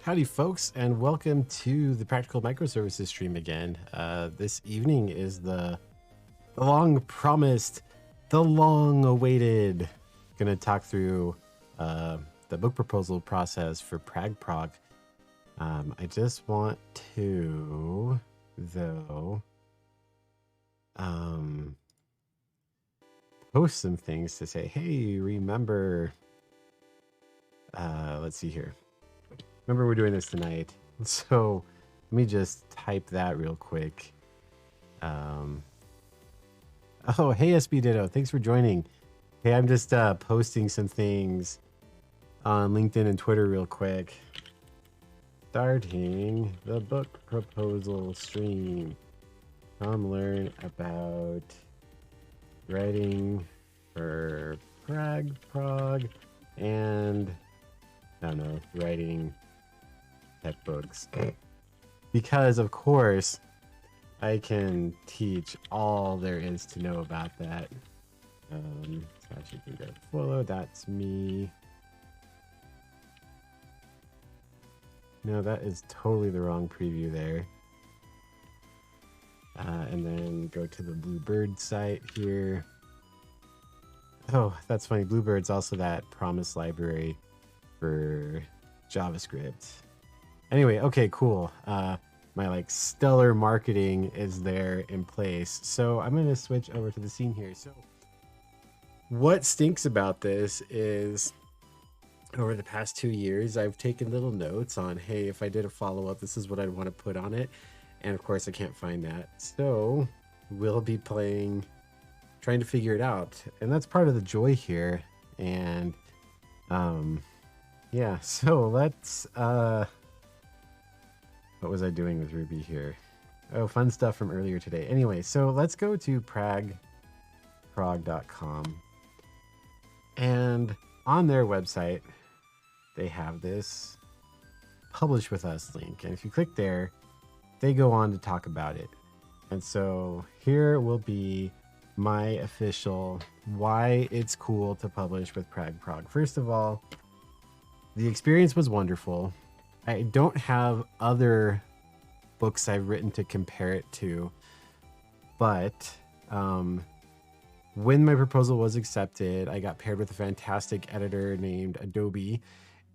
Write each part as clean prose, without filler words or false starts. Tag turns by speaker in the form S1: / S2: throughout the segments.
S1: Howdy, folks, and welcome to the Practical Microservices stream again. This evening is the long-promised, the long-awaited. Gonna talk through the book proposal process for PragProg. I just want to, though, post some things to say, hey, remember, let's see here. Remember, we're doing this tonight. So let me just type that real quick. Oh, hey, SB Ditto. Thanks for joining. Hey, I'm just posting some things on LinkedIn and Twitter real quick. Starting the book proposal stream. Come learn about writing for PragProg and, I don't know, writing tech books. Because, of course, I can teach all there is to know about that. So actually, you can go follow. That's me. No, that is totally the wrong preview there. And then go to the Bluebird site here. Oh, that's funny. Bluebird's also that promise library for JavaScript. Anyway, okay, cool. My stellar marketing is there in place. So I'm going to switch over to the scene here. So what stinks about this is over the past 2 years, I've taken little notes on, hey, if I did a follow-up, this is what I'd want to put on it. And of course, I can't find that. So we'll be trying to figure it out. And that's part of the joy here. And yeah, so let's... what was I doing with Ruby here? Oh, fun stuff from earlier today. Anyway, so let's go to pragprog.com. And on their website, they have this Publish With Us link. And if you click there, they go on to talk about it. And so here will be my official why it's cool to publish with PragProg. First of all, the experience was wonderful. I don't have other books I've written to compare it to, but when my proposal was accepted, I got paired with a fantastic editor named Adobe,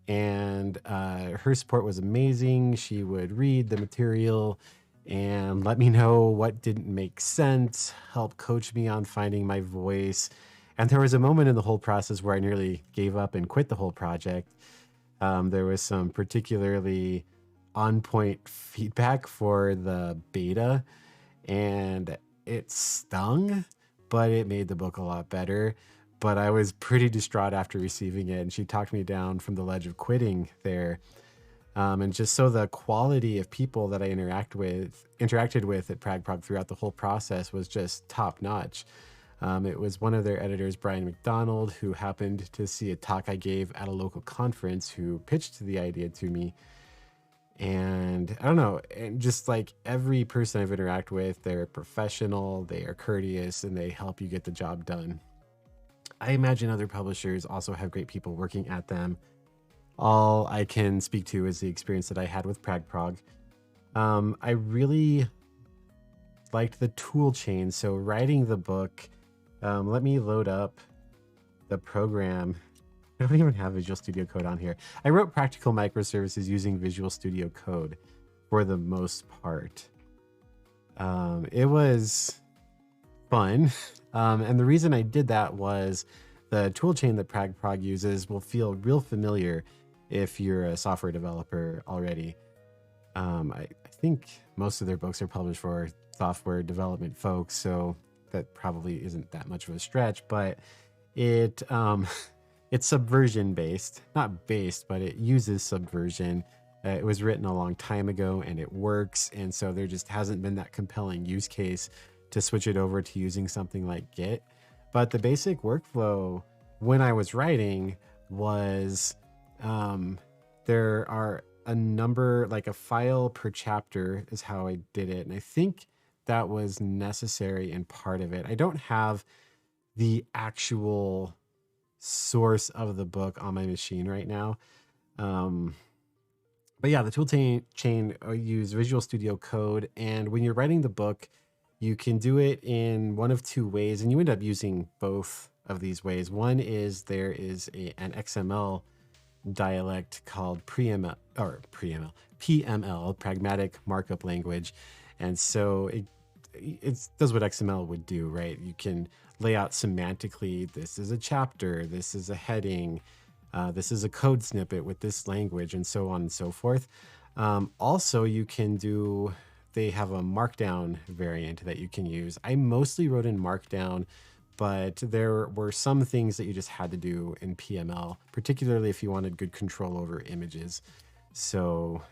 S1: and her support was amazing. She would read the material and let me know what didn't make sense, help coach me on finding my voice. And there was a moment in the whole process where I nearly gave up and quit the whole project. There was some particularly on-point feedback for the beta, and it stung, but it made the book a lot better. But I was pretty distraught after receiving it, and she talked me down from the ledge of quitting there. And just so the quality of people that I interacted with at PragProg throughout the whole process was just top-notch. It was one of their editors, Brian McDonald, who happened to see a talk I gave at a local conference, who pitched the idea to me. And I don't know, and just like every person I've interacted with, they're professional, they are courteous, and they help you get the job done. I imagine other publishers also have great people working at them. All I can speak to is the experience that I had with PragProg. I really liked the toolchain. So writing the book, let me load up the program. I don't even have Visual Studio Code on here. I wrote Practical Microservices using Visual Studio Code for the most part. It was fun. And the reason I did that was the toolchain that PragProg uses will feel real familiar if you're a software developer already. I think most of their books are published for software development folks, so that probably isn't that much of a stretch, but it's subversion based, not based, but it uses subversion. It was written a long time ago and it works. And so there just hasn't been that compelling use case to switch it over to using something like Git. But the basic workflow when I was writing was there are a number, like a file per chapter is how I did it. And I think that was necessary in part of it. I don't have the actual source of the book on my machine right now. But But yeah, the toolchain use Visual Studio Code, and when you're writing the book, you can do it in one of two ways, and you end up using both of these ways. One is there is an XML dialect called PML, Pragmatic Markup Language, and so it does what XML would do, right? You can lay out semantically, this is a chapter, this is a heading, this is a code snippet with this language, and so on and so forth. Also, you can do, they have a Markdown variant that you can use. I mostly wrote in Markdown, but there were some things that you just had to do in PML, particularly if you wanted good control over images. So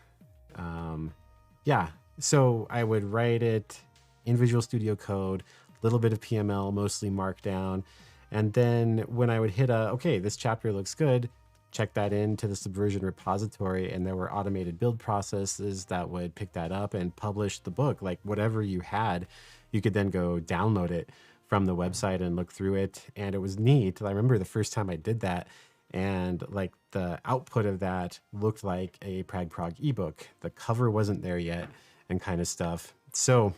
S1: yeah, so I would write it in Visual Studio Code, a little bit of PML, mostly Markdown. And then when I would hit okay, this chapter looks good, check that into the Subversion repository, and there were automated build processes that would pick that up and publish the book. Like whatever you had, you could then go download it from the website and look through it. And it was neat. I remember the first time I did that, and like the output of that looked like a PragProg ebook. The cover wasn't there yet and kind of stuff. So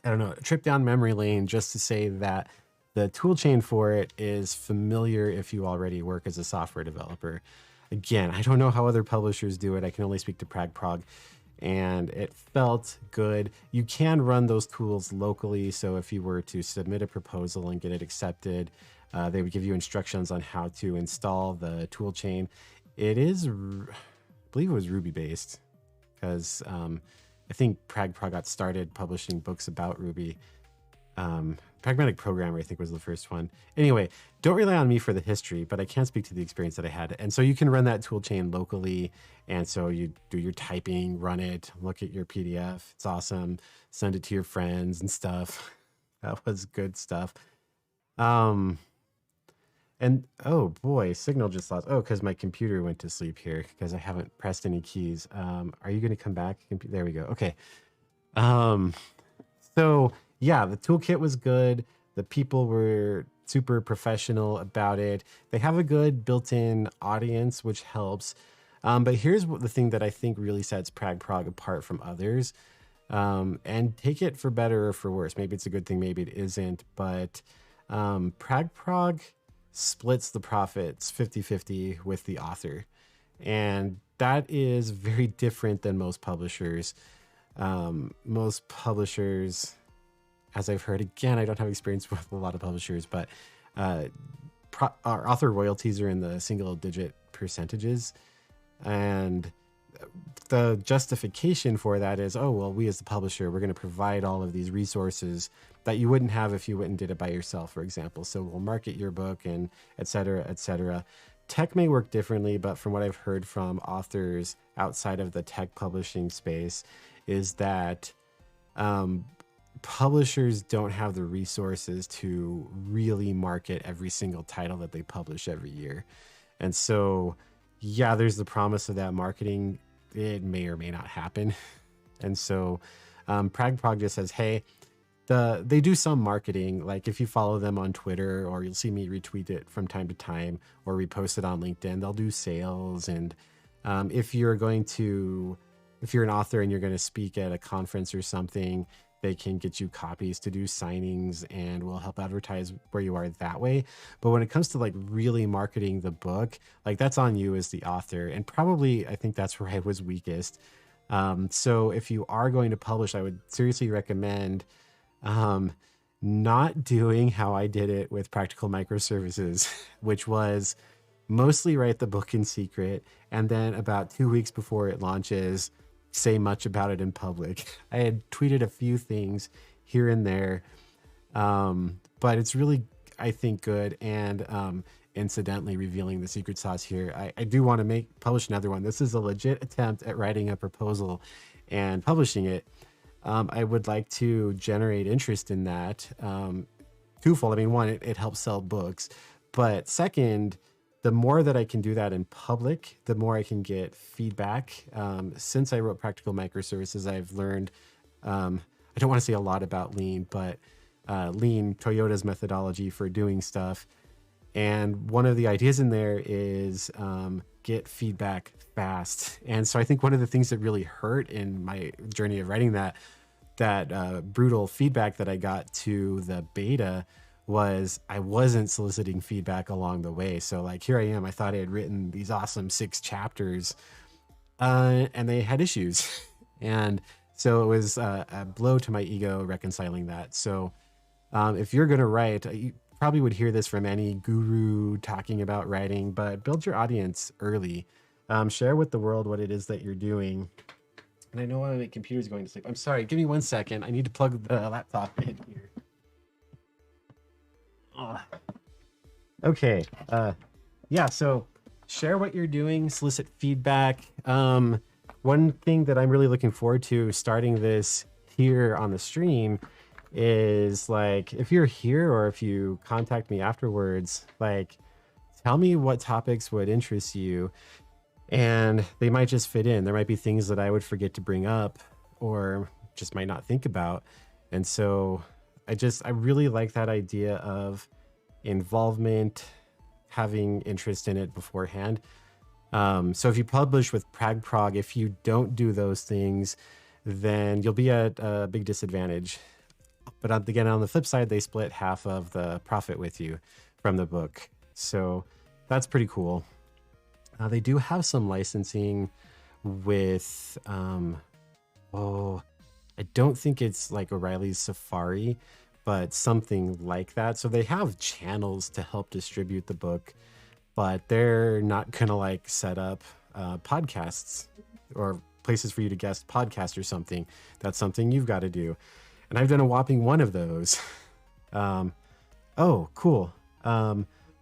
S1: I don't know, a trip down memory lane just to say that the toolchain for it is familiar if you already work as a software developer. Again, I don't know how other publishers do it. I can only speak to PragProg, and it felt good. You can run those tools locally. So if you were to submit a proposal and get it accepted, they would give you instructions on how to install the toolchain. It is, I believe it was Ruby based, because I think PragProg got started publishing books about Ruby. Pragmatic Programmer, I think, was the first one. Anyway, don't rely on me for the history, but I can speak to the experience that I had. And so you can run that toolchain locally. And so you do your typing, run it, look at your PDF. It's awesome. Send it to your friends and stuff. That was good stuff. And oh boy, signal just lost. Oh, because my computer went to sleep here because I haven't pressed any keys. Are you going to come back? There we go. Okay. So yeah, the toolkit was good. The people were super professional about it. They have a good built-in audience, which helps. But here's the thing that I think really sets PragProg apart from others. And take it for better or for worse. Maybe it's a good thing, maybe it isn't. But PragProg splits the profits 50-50 with the author. And that is very different than most publishers. Most publishers, as I've heard, again, I don't have experience with a lot of publishers, but our author royalties are in the single-digit percentages. And the justification for that is, oh, well, we as the publisher, we're going to provide all of these resources that you wouldn't have if you went and did it by yourself, for example. So we'll market your book and et cetera, et cetera. Tech may work differently, but from what I've heard from authors outside of the tech publishing space is that publishers don't have the resources to really market every single title that they publish every year. And so, yeah, there's the promise of that marketing. It may or may not happen. And so PragProg just says, hey, they do some marketing. Like if you follow them on Twitter, or you'll see me retweet it from time to time or repost it on LinkedIn, they'll do sales. And if you're an author and you're going to speak at a conference or something, they can get you copies to do signings and will help advertise where you are that way. But when it comes to like really marketing the book, like that's on you as the author. And probably I think that's where I was weakest. So if you are going to publish, I would seriously recommend not doing how I did it with Practical Microservices, which was mostly write the book in secret. And then about 2 weeks before it launches, say much about it in public. I had tweeted a few things here and there, but it's really, I think, good. And incidentally, revealing the secret sauce here, I do want to publish another one. This is a legit attempt at writing a proposal and publishing it. I would like to generate interest in that. Twofold. I mean, one, it helps sell books, but second, the more that I can do that in public, the more I can get feedback. Since I wrote Practical Microservices, I've learned, I don't want to say a lot about Lean, but Lean, Toyota's methodology for doing stuff. And one of the ideas in there is get feedback fast. And so I think one of the things that really hurt in my journey of writing that brutal feedback that I got to the beta was I wasn't soliciting feedback along the way. So like here I am, I thought I had written these awesome 6 chapters, and they had issues. And so it was a blow to my ego reconciling that. So if you're going to write, you probably would hear this from any guru talking about writing, but build your audience early. Share with the world what it is that you're doing. And I know my computer's going to sleep. I'm sorry, give me 1 second. I need to plug the laptop in here. Ugh. Okay. Yeah, so share what you're doing, solicit feedback. One thing that I'm really looking forward to starting this here on the stream is like, if you're here or if you contact me afterwards, like tell me what topics would interest you, and they might just fit in. There might be things that I would forget to bring up or just might not think about. And so I really like that idea of involvement, having interest in it beforehand. So if you publish with PragProg, if you don't do those things, then you'll be at a big disadvantage. But again, on the flip side, they split half of the profit with you from the book. So that's pretty cool. They do have some licensing with, I don't think it's like O'Reilly's Safari, but something like that. So they have channels to help distribute the book, but they're not gonna like set up podcasts or places for you to guest podcast or something. That's something you've got to do. And I've done a whopping 1 of those. Oh, cool.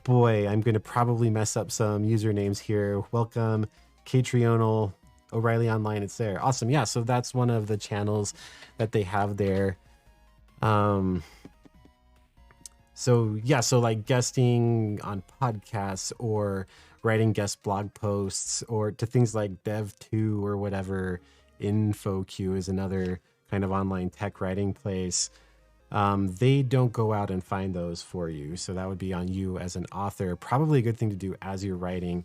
S1: Boy, I'm going to probably mess up some usernames here. Welcome, Catrional, O'Reilly Online. It's there. Awesome. Yeah, so that's one of the channels that they have there. So yeah, so like guesting on podcasts or writing guest blog posts or to things like Dev2 or whatever. InfoQ is another kind of online tech writing place. They don't go out and find those for you. So that would be on you as an author. Probably a good thing to do as you're writing.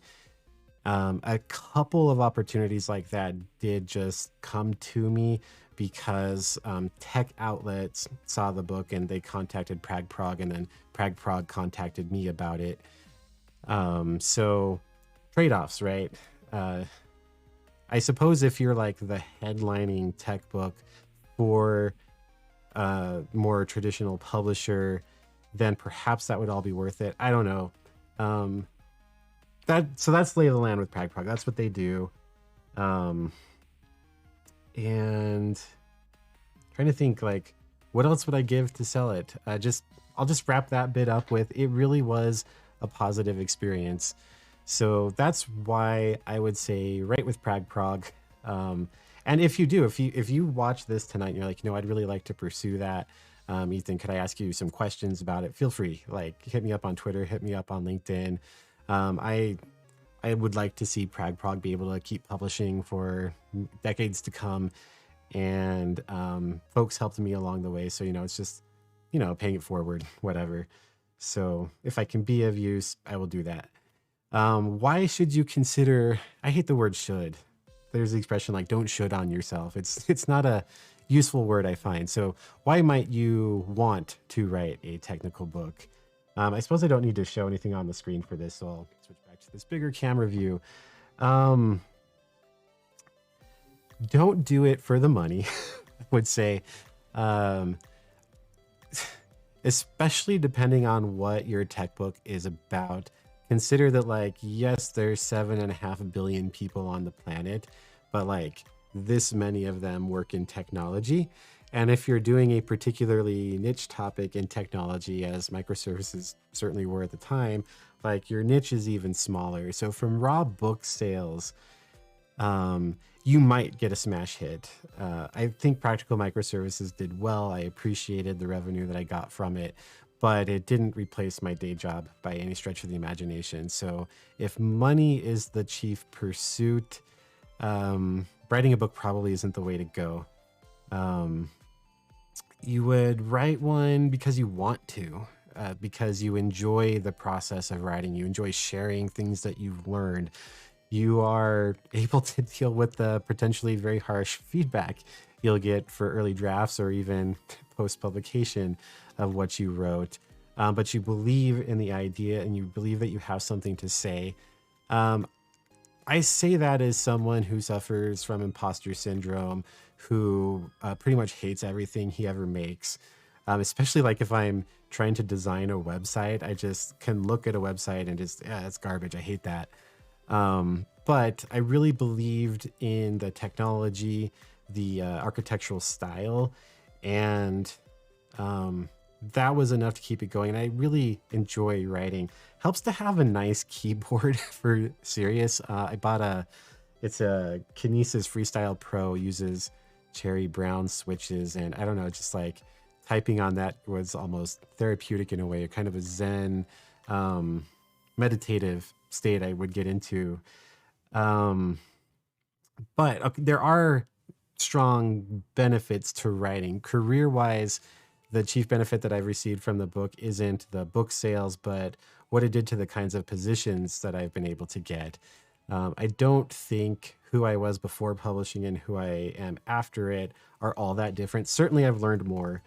S1: A couple of opportunities like that did just come to me because tech outlets saw the book and they contacted PragProg, and then PragProg contacted me about it. So trade-offs, right? I suppose if you're like the headlining tech book for a more traditional publisher, then perhaps that would all be worth it. I don't know. So that's lay of the land with PragProg. That's what they do. And trying to think like, what else would I give to sell it? I'll just wrap that bit up with, it really was a positive experience. So that's why I would say write with PragProg. And if you watch this tonight and you're like, I'd really like to pursue that. Ethan, could I ask you some questions about it? Feel free, like hit me up on Twitter, hit me up on LinkedIn. I would like to see PragProg be able to keep publishing for decades to come. And folks helped me along the way. So, it's just, paying it forward, whatever. So if I can be of use, I will do that. Why should you consider, I hate the word should. There's the expression like don't should on yourself. It's not a useful word, I find. So why might you want to write a technical book? I suppose I don't need to show anything on the screen for this, so I'll switch back to this bigger camera view. Don't do it for the money, I would say. Especially depending on what your tech book is about. Consider that, like, yes, there's 7.5 billion people on the planet, but like this many of them work in technology. And if you're doing a particularly niche topic in technology, as microservices certainly were at the time, like your niche is even smaller. So from raw book sales, you might get a smash hit. I think Practical Microservices did well. I appreciated the revenue that I got from it, but it didn't replace my day job by any stretch of the imagination. So if money is the chief pursuit, writing a book probably isn't the way to go. You would write one because you want to, because you enjoy the process of writing. You enjoy sharing things that you've learned. you are able to deal with the potentially very harsh feedback you'll get for early drafts or even post publication of what you wrote. But you believe in the idea and you believe that you have something to say. I say that as someone who suffers from imposter syndrome, who pretty much hates everything he ever makes. Especially like if I'm trying to design a website, I just can look at a website and just, yeah, it's garbage. I hate that. But I really believed in the technology, the architectural style, and that was enough to keep it going. And I really enjoy writing. Helps to have a nice keyboard for serious. I bought it's a Kinesis Freestyle Pro, uses cherry brown switches, and I don't know, just like typing on that was almost therapeutic in a way, kind of a Zen, meditative state I would get into. But okay, there are strong benefits to writing. Career-wise, the chief benefit that I've received from the book isn't the book sales, but what it did to the kinds of positions that I've been able to get. I don't think who I was before publishing and who I am after it are all that different. Certainly, I've learned more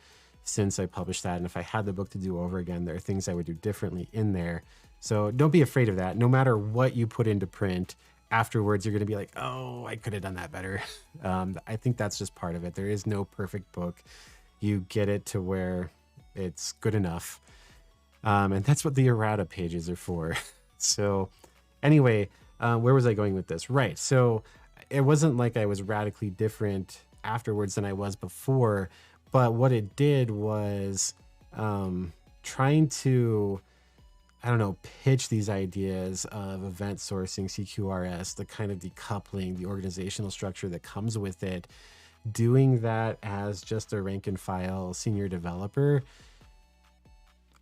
S1: since I published that. And if I had the book to do over again, there are things I would do differently in there. So don't be afraid of that. No matter what you put into print, afterwards, you're going to be like, oh, I could have done that better. I think that's just part of it. There is no perfect book. You get it to where it's good enough. And that's what the errata pages are for. So anyway, where was I going with this? Right. So it wasn't like I was radically different afterwards than I was before. But what it did was trying to, I don't know, pitch these ideas of event sourcing, CQRS, the kind of decoupling, the organizational structure that comes with it, doing that as just a rank and file senior developer.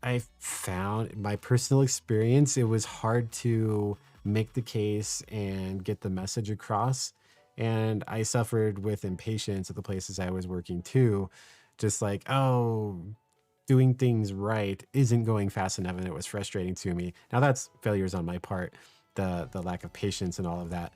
S1: I found, my personal experience, it was hard to make the case and get the message across. And I suffered with impatience at the places I was working too. Just like, oh, doing things right isn't going fast enough, and it was frustrating to me. Now that's failures on my part, the lack of patience and all of that.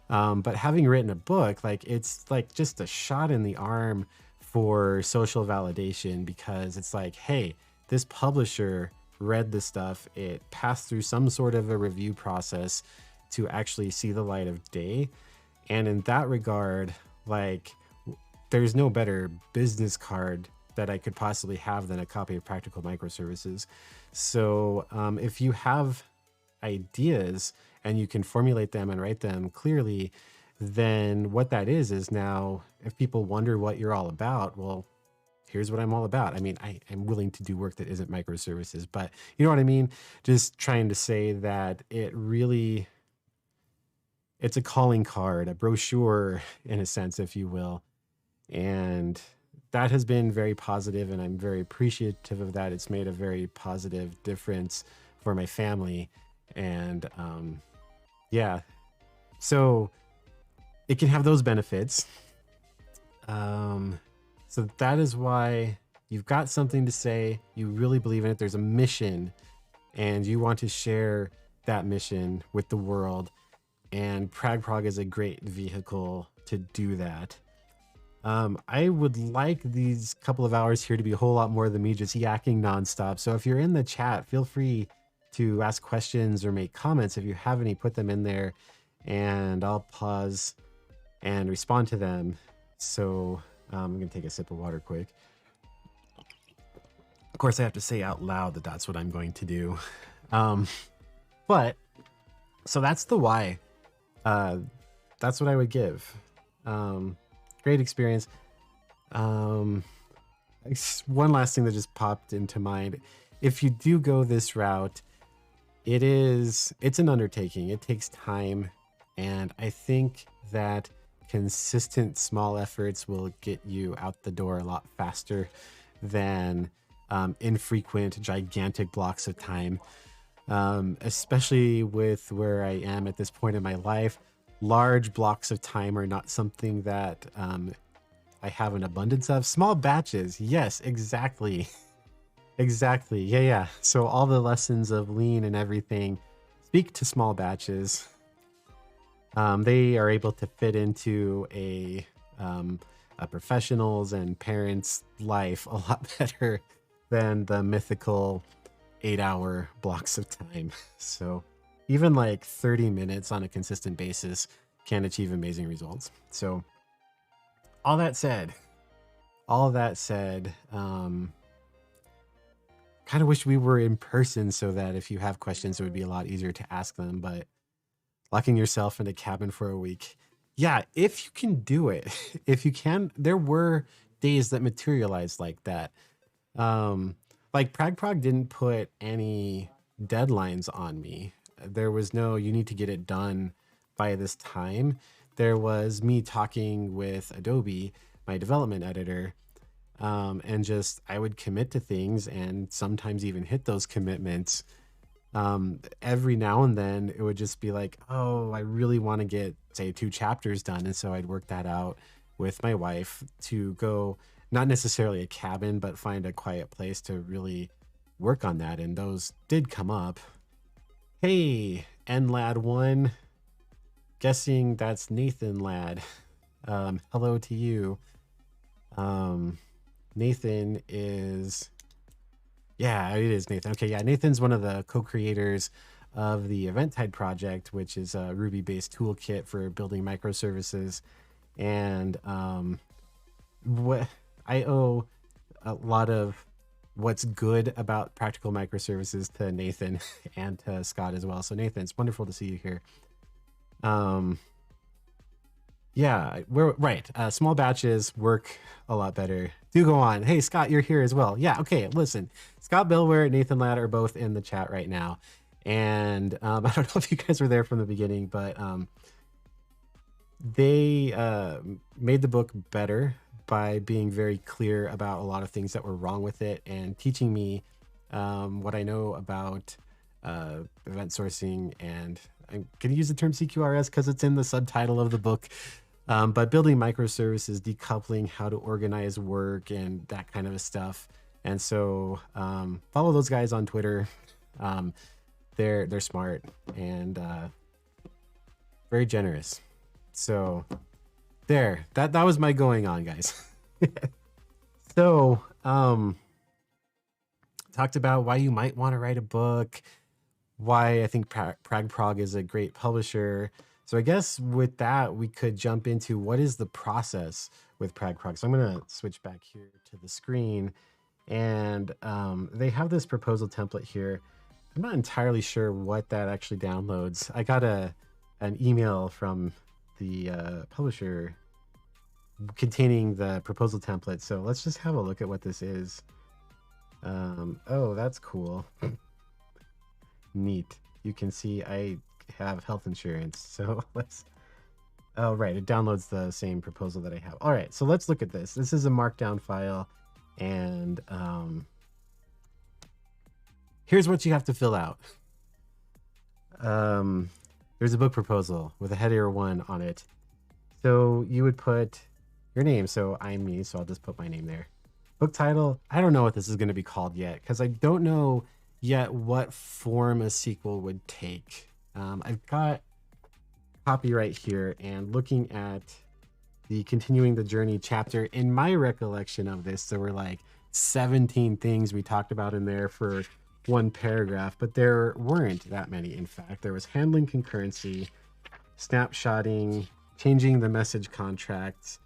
S1: But having written a book, like it's like just a shot in the arm for social validation, because it's like, hey, this publisher read the stuff, it passed through some sort of a review process to actually see the light of day. And in that regard, like, there's no better business card that I could possibly have than a copy of Practical Microservices. So if you have ideas and you can formulate them and write them clearly, then what that is now, if people wonder what you're all about, well, here's what I'm all about. I mean, I'm willing to do work that isn't microservices, but you know what I mean? Just trying to say that it's a calling card, a brochure in a sense, if you will. And that has been very positive, and I'm very appreciative of that. It's made a very positive difference for my family. And yeah, so it can have those benefits. So that is why you've got something to say, you really believe in it, there's a mission, and you want to share that mission with the world. And PragProg is a great vehicle to do that. I would like these couple of hours here to be a whole lot more than me just yakking nonstop. So if you're in the chat, feel free to ask questions or make comments. If you have any, put them in there and I'll pause and respond to them. So I'm going to take a sip of water quick. Of course, I have to say out loud that that's what I'm going to do. But so that's the why. That's what I would give. Great experience. One last thing that just popped into mind. If you do go this route, it's an undertaking. It takes time. And I think that consistent small efforts will get you out the door a lot faster than infrequent, gigantic blocks of time. Especially with where I am at this point in my life. Large blocks of time are not something that I have an abundance of. Small batches, yes, exactly. Exactly, yeah. So all the lessons of lean and everything speak to small batches. They are able to fit into a professional's and parents' life a lot better than the mythical 8-hour blocks of time. So even like 30 minutes on a consistent basis can achieve amazing results. So all that said, kind of wish we were in person so that if you have questions, it would be a lot easier to ask them. But locking yourself in a cabin for a week, yeah, if you can do it, if you can, there were days that materialized like that. Um, like PragProg didn't put any deadlines on me. There was no, you need to get it done by this time. There was me talking with Adobe, my development editor, and just I would commit to things and sometimes even hit those commitments. Every now and then it would just be like, oh, I really want to get, say, 2 chapters done. And so I'd work that out with my wife to go, not necessarily a cabin, but find a quiet place to really work on that. And those did come up. Hey, NLad1, guessing that's Nathan Lad. Hello to you. Nathan is, yeah, it is Nathan. Okay, yeah, Nathan's one of the co-creators of the Eventide project, which is a Ruby-based toolkit for building microservices. And what I owe a lot of what's good about Practical Microservices to Nathan and to Scott as well. So Nathan, it's wonderful to see you here. Yeah, we're right. Small batches work a lot better. Do go on. Hey, Scott, you're here as well. Yeah, okay, listen. Scott Billware, Nathan Ladd are both in the chat right now. And I don't know if you guys were there from the beginning, but they made the book better by being very clear about a lot of things that were wrong with it and teaching me what I know about event sourcing. And I'm going to use the term CQRS because it's in the subtitle of the book. But building microservices, decoupling how to organize work and that kind of stuff. And so follow those guys on Twitter. They're smart and very generous. So there, that was my going on, guys. So talked about why you might want to write a book, why I think PragProg is a great publisher. So I guess with that, we could jump into what is the process with PragProg. So I'm going to switch back here to the screen, and they have this proposal template here. I'm not entirely sure what that actually downloads. I got an email from the publisher containing the proposal template. So let's just have a look at what this is. Oh, that's cool. Neat. You can see I have health insurance. So let's, oh, right. It downloads the same proposal that I have. All right. So let's look at this. This is a markdown file. And here's what you have to fill out. There's a book proposal with a header 1 on it. So you would put your name. So I'm me. So I'll just put my name there. Book title. I don't know what this is going to be called yet because I don't know yet what form a sequel would take. I've got copyright here, and looking at the Continuing the Journey chapter, in my recollection of this, there were like 17 things we talked about in there for one paragraph, but there weren't that many. In fact, there was handling concurrency, snapshotting, changing the message contracts.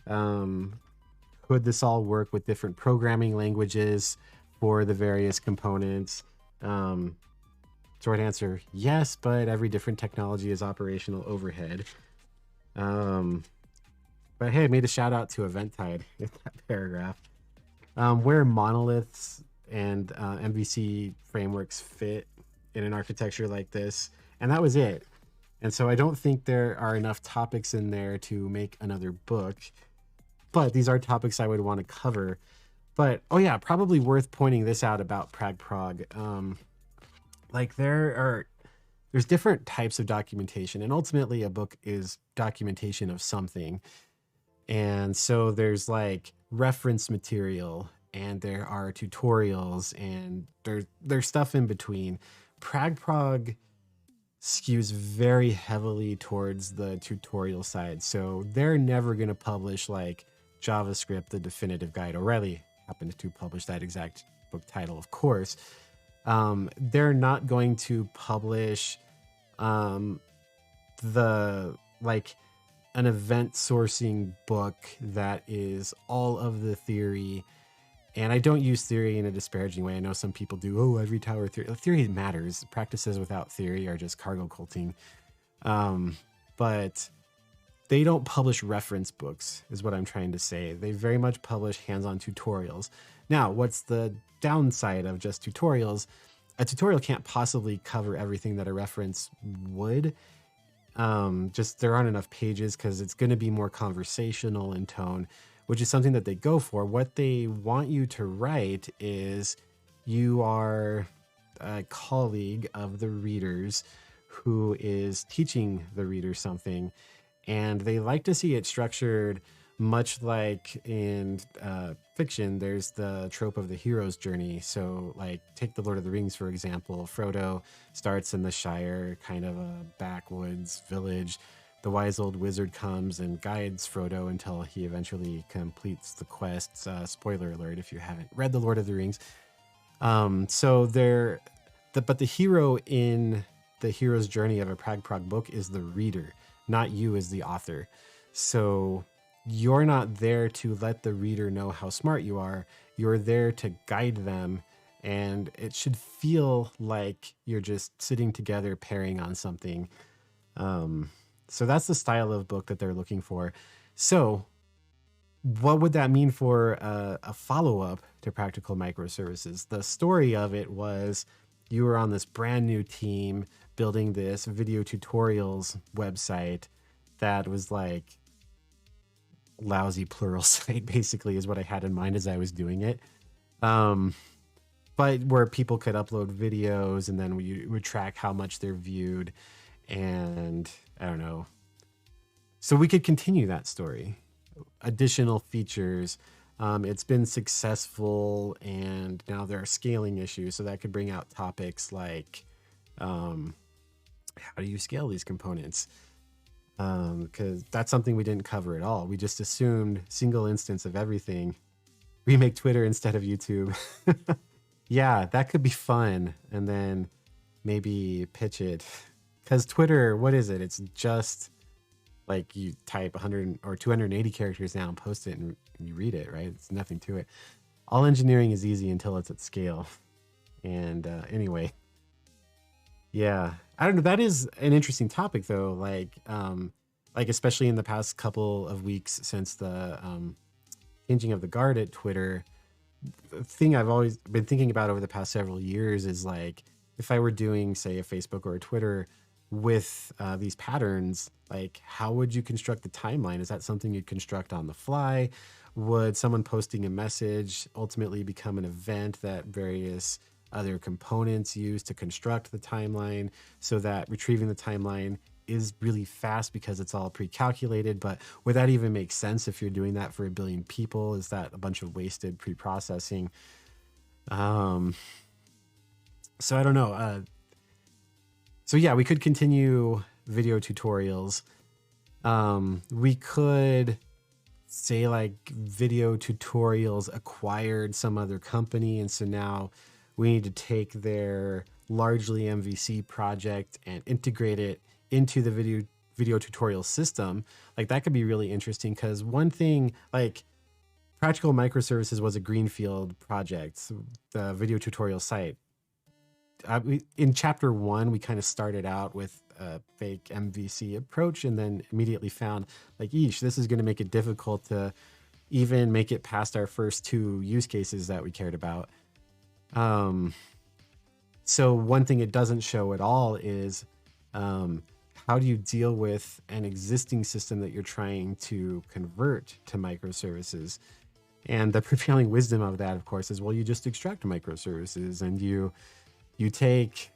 S1: Could this all work with different programming languages for the various components? Short answer, yes, but every different technology is operational overhead. But hey, I made a shout out to Eventide in that paragraph. Where monoliths and MVC frameworks fit in an architecture like this, and that was it. And so I don't think there are enough topics in there to make another book, but these are topics I would want to cover. But oh yeah, probably worth pointing this out about PragProg. Like there's different types of documentation, and ultimately a book is documentation of something. And so there's like reference material, and there are tutorials, and there's stuff in between. PragProg skews very heavily towards the tutorial side. So they're never going to publish like JavaScript, the definitive guide. O'Reilly happened to publish that exact book title, of course. They're not going to publish the like an event sourcing book that is all of the theory. And I don't use theory in a disparaging way. I know some people do. Oh, every tower theory. Theory matters. Practices without theory are just cargo culting. But they don't publish reference books, is what I'm trying to say. They very much publish hands-on tutorials. Now, what's the downside of just tutorials? A tutorial can't possibly cover everything that a reference would. Just there aren't enough pages because it's going to be more conversational in tone, which is something that they go for. What they want you to write is you are a colleague of the readers who is teaching the reader something, and they like to see it structured much like in fiction. There's the trope of the hero's journey. So like take the Lord of the Rings, for example. Frodo starts in the Shire, kind of a backwoods village. The wise old wizard comes and guides Frodo until he eventually completes the quest. Spoiler alert if you haven't read the Lord of the Rings. But the hero in the hero's journey of a PragProg book is the reader, not you as the author. So you're not there to let the reader know how smart you are. You're there to guide them, and it should feel like you're just sitting together pairing on something. So that's the style of book that they're looking for. So what would that mean for a follow-up to Practical Microservices? The story of it was you were on this brand new team building this video tutorials website that was like lousy plural site, basically, is what I had in mind as I was doing it. But where people could upload videos and then we would track how much they're viewed. And I don't know. So we could continue that story. Additional features. It's been successful and now there are scaling issues. So that could bring out topics like how do you scale these components? Because that's something we didn't cover at all. We just assumed single instance of everything. Remake Twitter instead of YouTube. Yeah, that could be fun. And then maybe pitch it. Because Twitter, what is it? It's just like you type 100 or 280 characters down, post it, and you read it, right? It's nothing to it. All engineering is easy until it's at scale. And anyway. Yeah, I don't know. That is an interesting topic, though. Like especially in the past couple of weeks since the changing of the guard at Twitter, the thing I've always been thinking about over the past several years is like, if I were doing, say, a Facebook or a Twitter with these patterns, like how would you construct the timeline? Is that something you'd construct on the fly? Would someone posting a message ultimately become an event that various other components used to construct the timeline so that retrieving the timeline is really fast because it's all pre-calculated? But would that even make sense if you're doing that for 1 billion people? Is that a bunch of wasted pre-processing? So I don't know. So yeah, we could continue video tutorials. We could say like video tutorials acquired some other company, and so now we need to take their largely MVC project and integrate it into the video tutorial system. Like that could be really interesting, because one thing, like Practical Microservices was a greenfield project, the video tutorial site. In chapter 1, we kind of started out with a fake MVC approach and then immediately found like, eesh, this is going to make it difficult to even make it past our first 2 use cases that we cared about. So one thing it doesn't show at all is how do you deal with an existing system that you're trying to convert to microservices? And the prevailing wisdom of that, of course, is, well, you just extract microservices and you take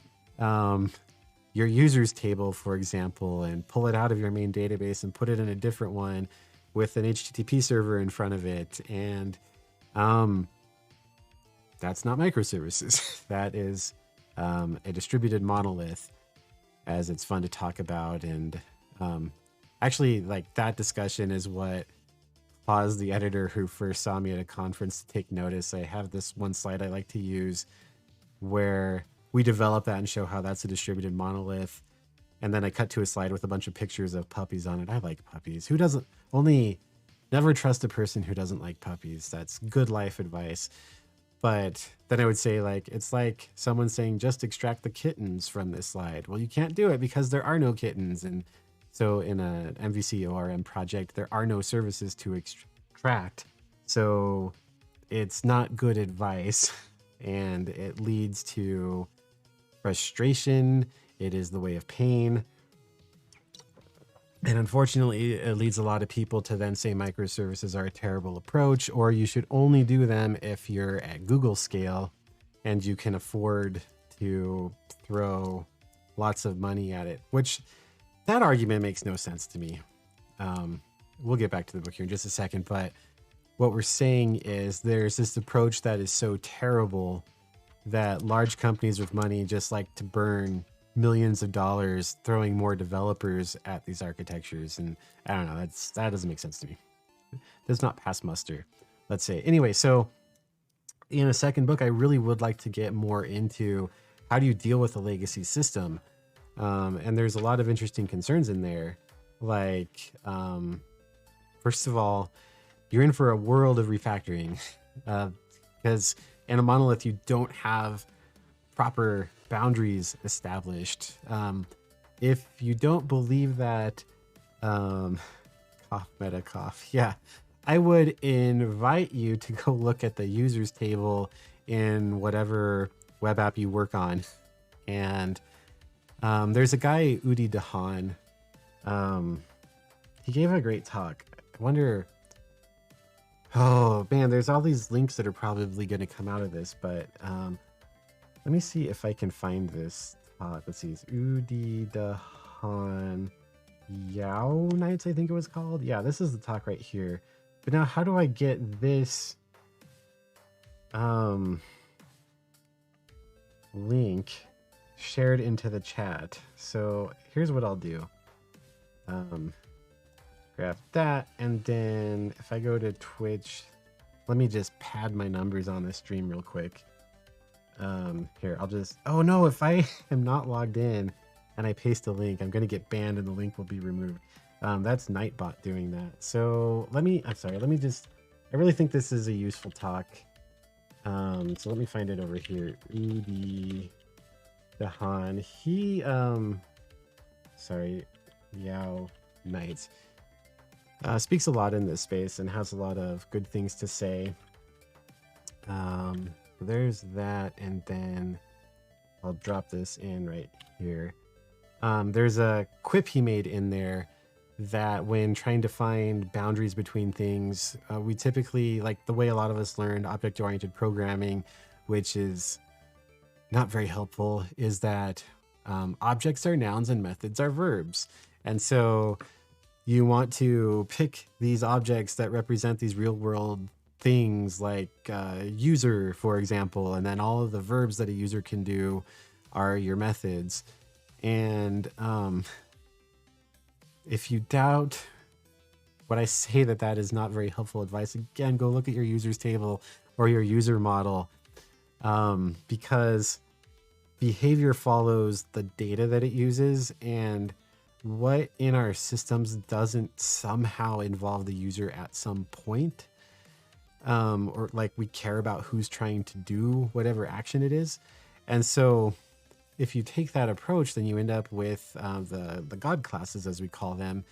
S1: your users table, for example, and pull it out of your main database and put it in a different one with an HTTP server in front of it. And that's not microservices. That is a distributed monolith. as it's fun to talk about. And actually, like, that discussion is what caused the editor who first saw me at a conference to take notice. I have this one slide I like to use where we develop that and show how that's a distributed monolith. And then I cut to a slide with a bunch of pictures of puppies on it. I like puppies. Who doesn't? Only never trust a person who doesn't like puppies. That's good life advice. But then I would say, like, it's like someone saying, just extract the kittens from this slide. Well, you can't do it because there are no kittens. And so in an MVC ORM project, there are no services to extract. So it's not good advice, and it leads to frustration. It is the way of pain. And unfortunately, it leads a lot of people to then say microservices are a terrible approach, or you should only do them if you're at Google scale and you can afford to throw lots of money at it, which that argument makes no sense to me. We'll get back to the book here in just a second, but what we're saying is there's this approach that is so terrible that large companies with money just like to burn millions of dollars throwing more developers at these architectures. And I don't know, that doesn't make sense to me. It does not pass muster, let's say. Anyway, so in a second book, I really would like to get more into how do you deal with a legacy system. And there's a lot of interesting concerns in there. Like, first of all, you're in for a world of refactoring because in a monolith, you don't have proper boundaries established. If you don't believe that, cough, meta cough. Yeah, I would invite you to go look at the users table in whatever web app you work on. And there's a guy, Udi Dahan. He gave a great talk. I wonder, oh man, there's all these links that are probably going to come out of this, but let me see if I can find this talk. Let's see, it's Udi Dahan Yao Nights, I think it was called. Yeah, this is the talk right here. But now how do I get this link shared into the chat? So here's what I'll do. Grab that, and then if I go to Twitch, let me just pad my numbers on this stream real quick. Here, I'll just, oh no, if I am not logged in and I paste a link, I'm going to get banned and the link will be removed. That's Nightbot doing that. So let me just, I really think this is a useful talk. So let me find it over here. Udi Dahan, he, Yao Nights, speaks a lot in this space and has a lot of good things to say. There's that, and then I'll drop this in right here. There's a quip he made in there that when trying to find boundaries between things, we typically, like the way a lot of us learned object-oriented programming, which is not very helpful, is that objects are nouns and methods are verbs. And so you want to pick these objects that represent these real-world things, like user, for example, and then all of the verbs that a user can do are your methods. And if you doubt what I say, that is not very helpful advice, again, go look at your users table or your user model, because behavior follows the data that it uses, and what in our systems doesn't somehow involve the user at some point, or like we care about who's trying to do whatever action it is. And so if you take that approach, then you end up with the God classes, as we call them.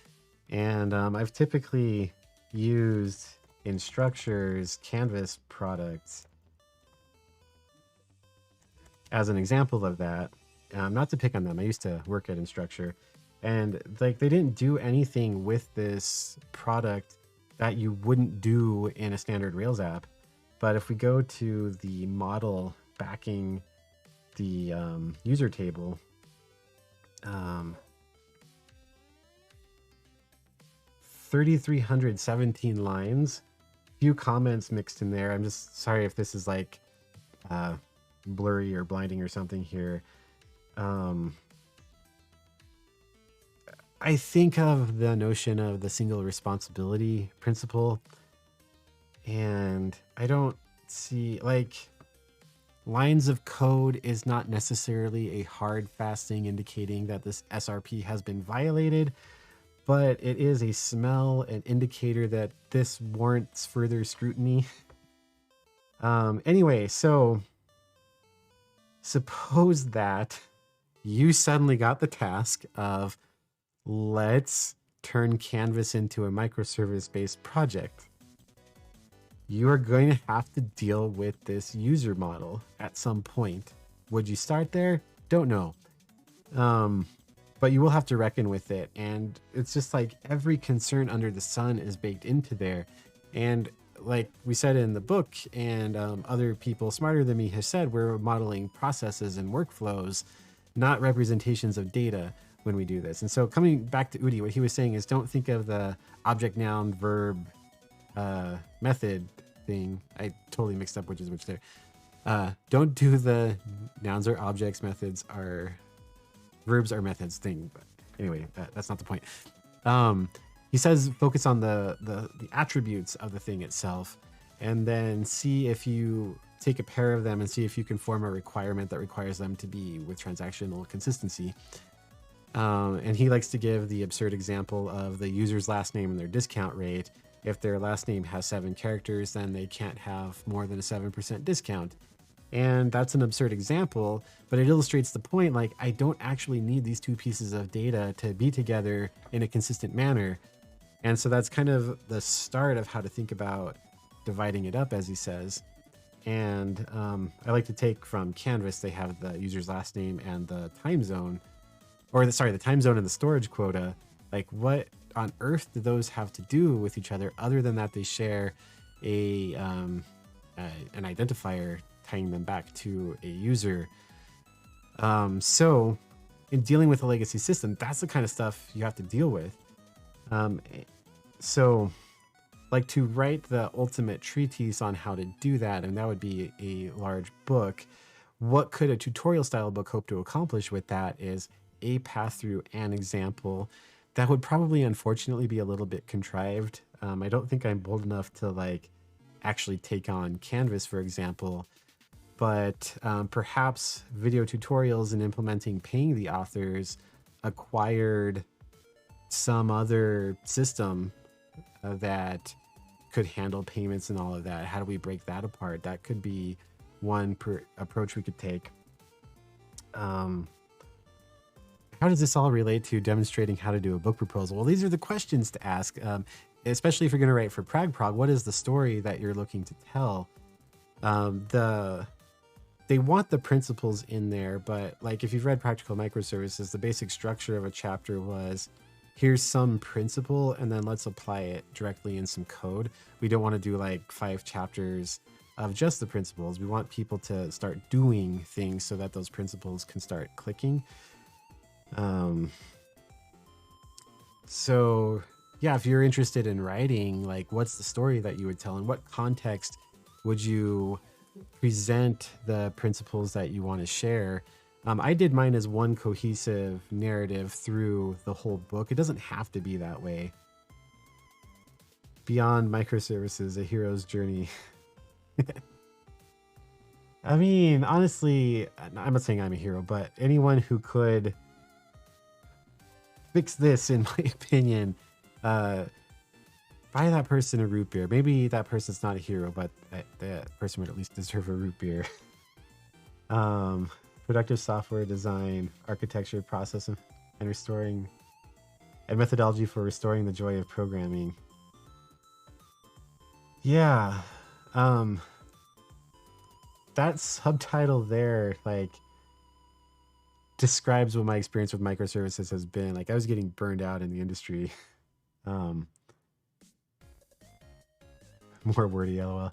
S1: And I've typically used in structures Canvas products as an example of that. Not to pick on them, I used to work at Instructure, and like they didn't do anything with this product that you wouldn't do in a standard Rails app. But if we go to the model backing the user table, 3,317 lines, few comments mixed in there. I'm just sorry if this is like blurry or blinding or something here. I think of the notion of the single responsibility principle, and I don't see like lines of code is not necessarily a hard, fast thing indicating that this SRP has been violated, but it is a smell, an indicator that this warrants further scrutiny. Anyway, so suppose that you suddenly got the task of let's turn Canvas into a microservice-based project. You are going to have to deal with this user model at some point. Would you start there? Don't know. But you will have to reckon with it. And it's just like every concern under the sun is baked into there. And like we said in the book, and other people smarter than me have said, we're modeling processes and workflows, not representations of data when we do this. And so coming back to Udi, what he was saying is don't think of the object, noun, verb, method thing. I totally mixed up which is which there. Don't do the nouns or objects, methods are verbs are methods thing. But anyway, that's not the point. He says focus on the attributes of the thing itself, and then see if you take a pair of them and see if you can form a requirement that requires them to be with transactional consistency. And he likes to give the absurd example of the user's last name and their discount rate. If their last name has 7 characters, then they can't have more than a 7% discount. And that's an absurd example, but it illustrates the point, like, I don't actually need these two pieces of data to be together in a consistent manner. And so that's kind of the start of how to think about dividing it up, as he says. And I like to take from Canvas, they have the user's last name and the time zone, or the time zone and the storage quota. Like, what on earth do those have to do with each other, other than that they share an identifier tying them back to a user? So in dealing with a legacy system, that's the kind of stuff you have to deal with. So like to write the ultimate treatise on how to do that, and that would be a large book. What could a tutorial style book hope to accomplish with that is a path through an example that would probably unfortunately be a little bit contrived. I don't think I'm bold enough to like actually take on Canvas, for example, but perhaps video tutorials and implementing paying the authors acquired some other system that could handle payments and all of that. How do we break that apart? That could be one approach we could take. How does this all relate to demonstrating how to do a book proposal? Well, these are the questions to ask, especially if you're going to write for PragProg. What is the story that you're looking to tell? They want the principles in there, but like if you've read Practical Microservices, the basic structure of a chapter was, here's some principle, and then let's apply it directly in some code. We don't want to do like 5 chapters of just the principles. We want people to start doing things so that those principles can start clicking. So yeah, if you're interested in writing, like what's the story that you would tell? In what context would you present the principles that you want to share? I did mine as one cohesive narrative through the whole book. It doesn't have to be that way. Beyond Microservices, A Hero's Journey. I mean, honestly, I'm not saying I'm a hero, but anyone who could fix this, in my opinion, buy that person a root beer. Maybe that person's not a hero, but that person would at least deserve a root beer. Productive software design, architecture, process, and restoring, and methodology for restoring the joy of programming. Yeah, that subtitle there, like, describes what my experience with microservices has been. Like, I was getting burned out in the industry. More wordy, lol.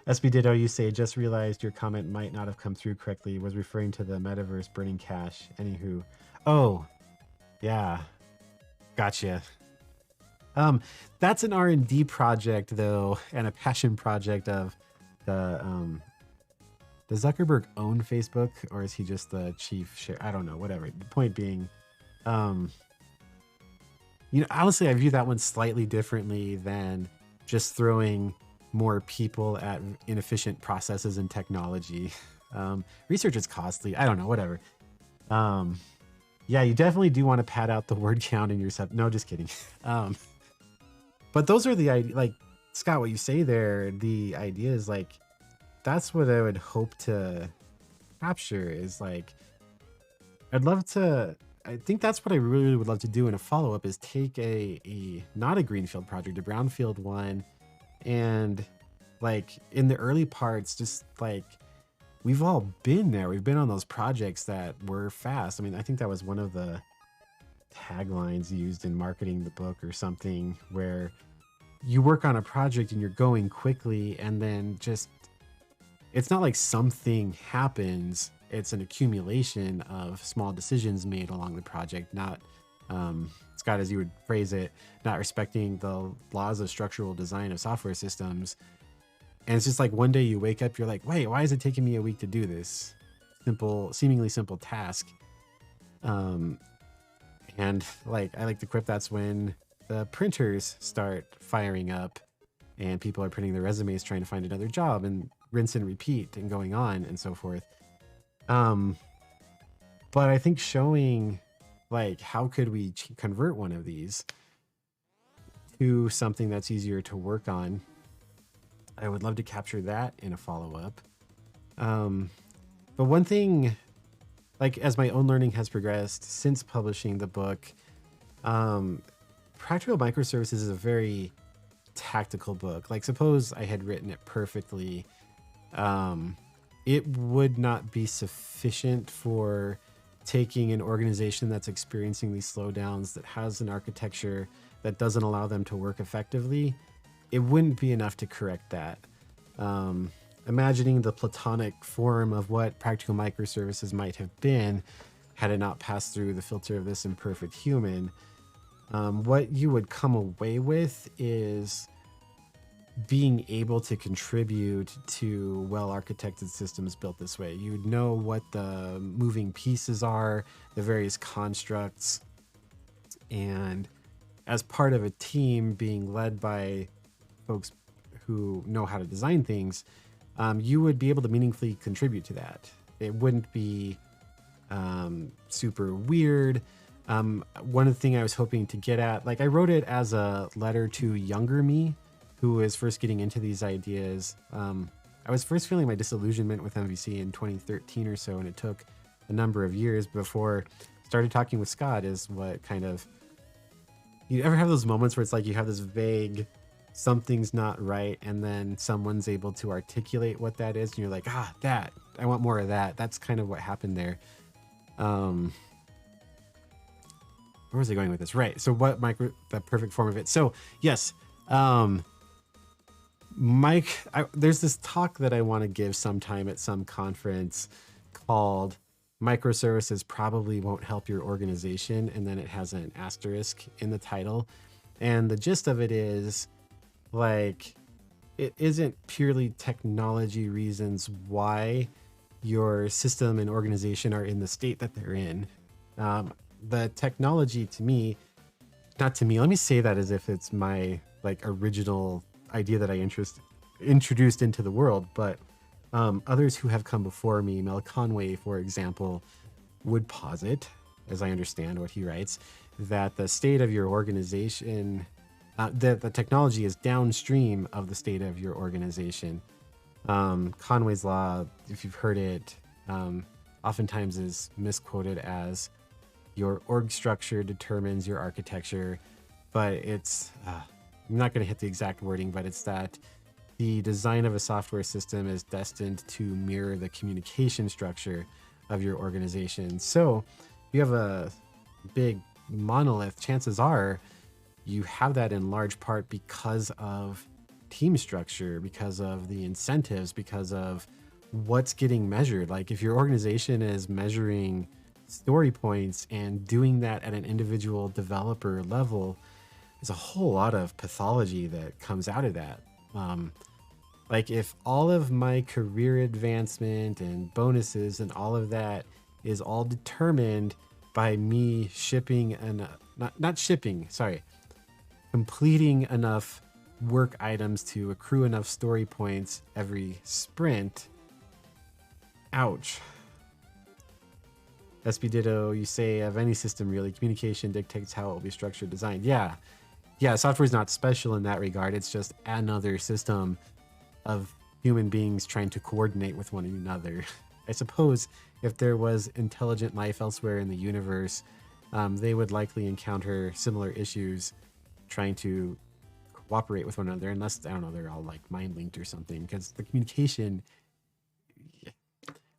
S1: SB Ditto, you say, just realized your comment might not have come through correctly. Was referring to the metaverse burning cash. Anywho. Oh, yeah. Gotcha. That's an R&D project, though, and a passion project of the... Does Zuckerberg own Facebook, or is he just the chief share? I don't know, whatever. The point being, Honestly, I view that one slightly differently than just throwing more people at inefficient processes and technology. Research is costly. I don't know, whatever. Um, yeah, you definitely do want to pad out the word count in your sub. No, just kidding. Um, but those are the idea. Like Scott, what you say there, the idea is like that's what I would hope to capture. Is like I'd love to. I think that's what I really would love to do in a follow up is take a not a greenfield project, a brownfield one, and like in the early parts, just like we've all been there. We've been on those projects that were fast. I mean, I think that was one of the taglines used in marketing the book or something where you work on a project and you're going quickly and then just it's not like something happens, it's an accumulation of small decisions made along the project, not Scott, as you would phrase it, not respecting the laws of structural design of software systems. And it's just like one day you wake up, you're like, wait, why is it taking me a week to do this seemingly simple task? And like I like to quip, that's when the printers start firing up and people are printing their resumes trying to find another job and rinse and repeat and going on and so forth. But I think showing like how could we convert one of these to something that's easier to work on, I would love to capture that in a follow-up. But one thing, like as my own learning has progressed since publishing the book, Practical Microservices is a very tactical book. Like suppose I had written it perfectly, it would not be sufficient for taking an organization that's experiencing these slowdowns, that has an architecture that doesn't allow them to work effectively. It wouldn't be enough to correct that. Imagining the platonic form of what Practical Microservices might have been had it not passed through the filter of this imperfect human, what you would come away with is being able to contribute to well-architected systems built this way. You would know what the moving pieces are, the various constructs, and as part of a team being led by folks who know how to design things, you would be able to meaningfully contribute to that. It wouldn't be super weird. One of the things I was hoping to get at, like I wrote it as a letter to younger me, who was first getting into these ideas. I was first feeling my disillusionment with MVC in 2013 or so, and it took a number of years before I started talking with Scott. Is what kind of, you ever have those moments where it's like you have this vague something's not right, and then someone's able to articulate what that is, and you're like, that, I want more of that. That's kind of what happened there. Where was I going with this? Right. So what the perfect form of it. So yes, Mike, there's this talk that I want to give sometime at some conference called Microservices Probably Won't Help Your Organization. And then it has an asterisk in the title. And the gist of it is like, it isn't purely technology reasons why your system and organization are in the state that they're in. The technology to me, not to me, let me say that as if it's my like original idea that I introduced into the world, but others who have come before me, Mel Conway, for example, would posit, as I understand what he writes, that the state of your organization, that the technology is downstream of the state of your organization. Conway's law, if you've heard it, oftentimes is misquoted as your org structure determines your architecture, but it's, I'm not going to hit the exact wording, but it's that the design of a software system is destined to mirror the communication structure of your organization. So you have a big monolith, chances are you have that in large part because of team structure, because of the incentives, because of what's getting measured. Like if your organization is measuring story points and doing that at an individual developer level, there's a whole lot of pathology that comes out of that. Like if all of my career advancement and bonuses and all of that is all determined by me shipping not shipping, sorry, completing enough work items to accrue enough story points every sprint. Ouch. SB Ditto, you say of any system really, communication dictates how it will be structured, designed. Yeah. Yeah, software is not special in that regard. It's just another system of human beings trying to coordinate with one another. I suppose if there was intelligent life elsewhere in the universe, they would likely encounter similar issues trying to cooperate with one another, unless, I don't know, they're all like mind linked or something, because the communication,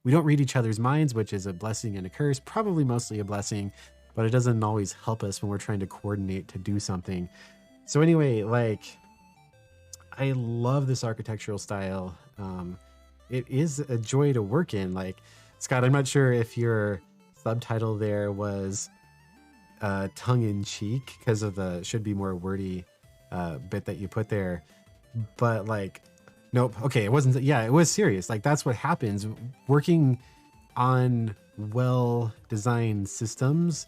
S1: we don't read each other's minds, which is a blessing and a curse, probably mostly a blessing, but it doesn't always help us when we're trying to coordinate to do something. So anyway, like, I love this architectural style. It is a joy to work in. Like, Scott, I'm not sure if your subtitle there was tongue-in-cheek because of the should be more wordy bit that you put there, but like, nope. Okay, it wasn't. Yeah, it was serious. Like, that's what happens working on well-designed systems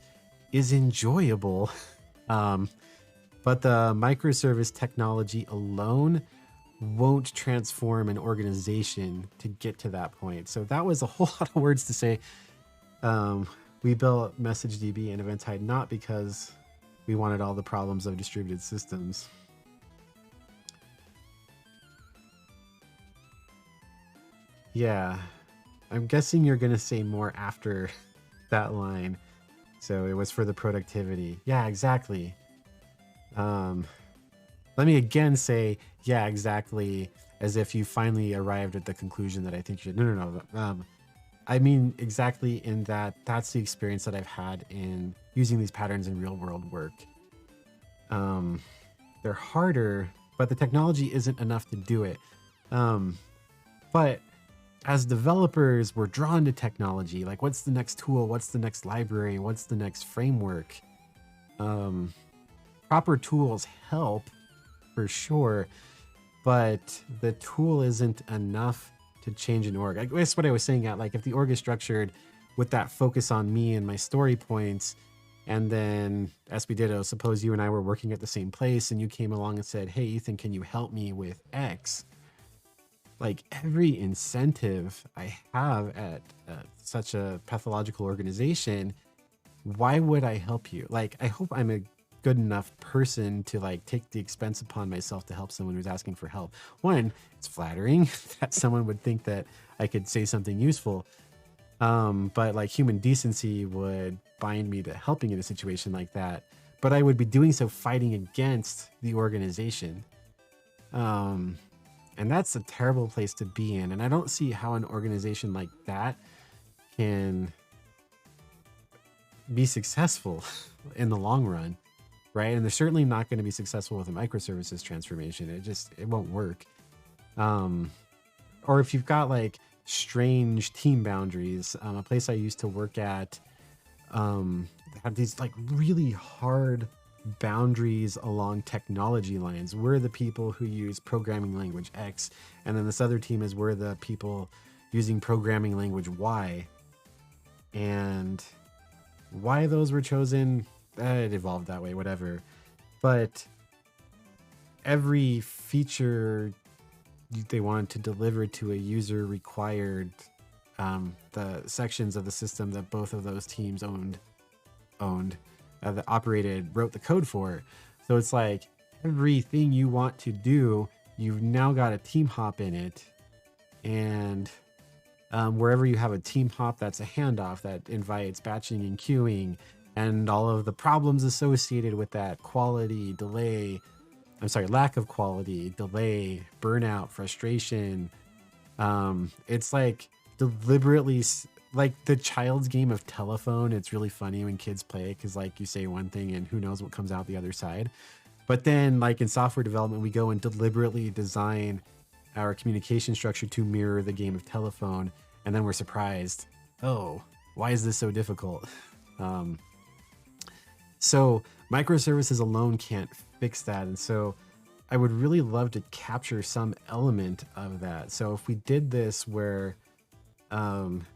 S1: is enjoyable. But the microservice technology alone won't transform an organization to get to that point. So that was a whole lot of words to say. We built MessageDB and Eventide not because we wanted all the problems of distributed systems. Yeah, I'm guessing you're going to say more after that line. So it was for the productivity. Yeah, exactly. Let me again say, yeah, exactly, as if you finally arrived at the conclusion that I think you should. No. I mean, exactly in that that's the experience that I've had in using these patterns in real world work. They're harder, but the technology isn't enough to do it. But as developers, we're drawn to technology. Like, what's the next tool? What's the next library? What's the next framework? Proper tools help for sure, but the tool isn't enough to change an org. I guess what I was saying at, like, if the org is structured with that focus on me and my story points, and then SB Ditto, suppose you and I were working at the same place and you came along and said, hey, Ethan, can you help me with X? Like, every incentive I have at such a pathological organization, why would I help you? Like, I hope I'm a good enough person to like take the expense upon myself to help someone who's asking for help. One, it's flattering that someone would think that I could say something useful. But like, human decency would bind me to helping in a situation like that. But I would be doing so fighting against the organization. And that's a terrible place to be in. And I don't see how an organization like that can be successful in the long run, right? And they're certainly not going to be successful with a microservices transformation. It won't work. Or if you've got like strange team boundaries, a place I used to work at had these like really hard boundaries along technology lines. We're the people who use programming language X, and then this other team is we're the people using programming language Y. And why those were chosen, it evolved that way, whatever. But every feature they wanted to deliver to a user required the sections of the system that both of those teams owned, that operated, wrote the code for. So it's like everything you want to do, you've now got a team hop in it. And wherever you have a team hop, that's a handoff that invites batching and queuing and all of the problems associated with that, quality, delay, lack of quality, delay, burnout, frustration. It's like deliberately like the child's game of telephone. It's really funny when kids play it because like you say one thing and who knows what comes out the other side. But then like in software development, we go and deliberately design our communication structure to mirror the game of telephone. And then we're surprised. Oh, why is this so difficult? So microservices alone can't fix that. And so I would really love to capture some element of that. So if we did this where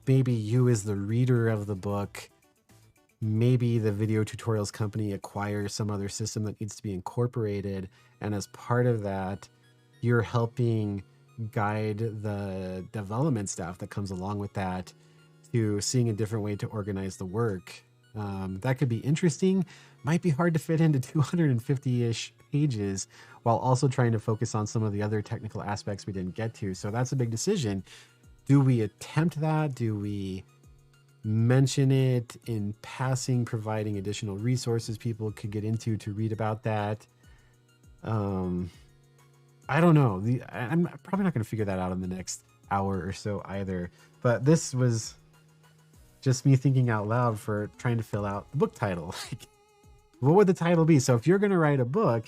S1: maybe you as the reader of the book maybe the video tutorials company acquires some other system that needs to be incorporated. And as part of that, you're helping guide the development staff that comes along with that to seeing a different way to organize the work. That could be interesting. Might be hard to fit into 250-ish pages while also trying to focus on some of the other technical aspects we didn't get to. So that's a big decision. Do we attempt that? Do we mention it in passing, providing additional resources people could get into to read about that? I don't know. I'm probably not going to figure that out in the next hour or so either. But this was just me thinking out loud for trying to fill out the book title. Like, what would the title be? So if you're going to write a book,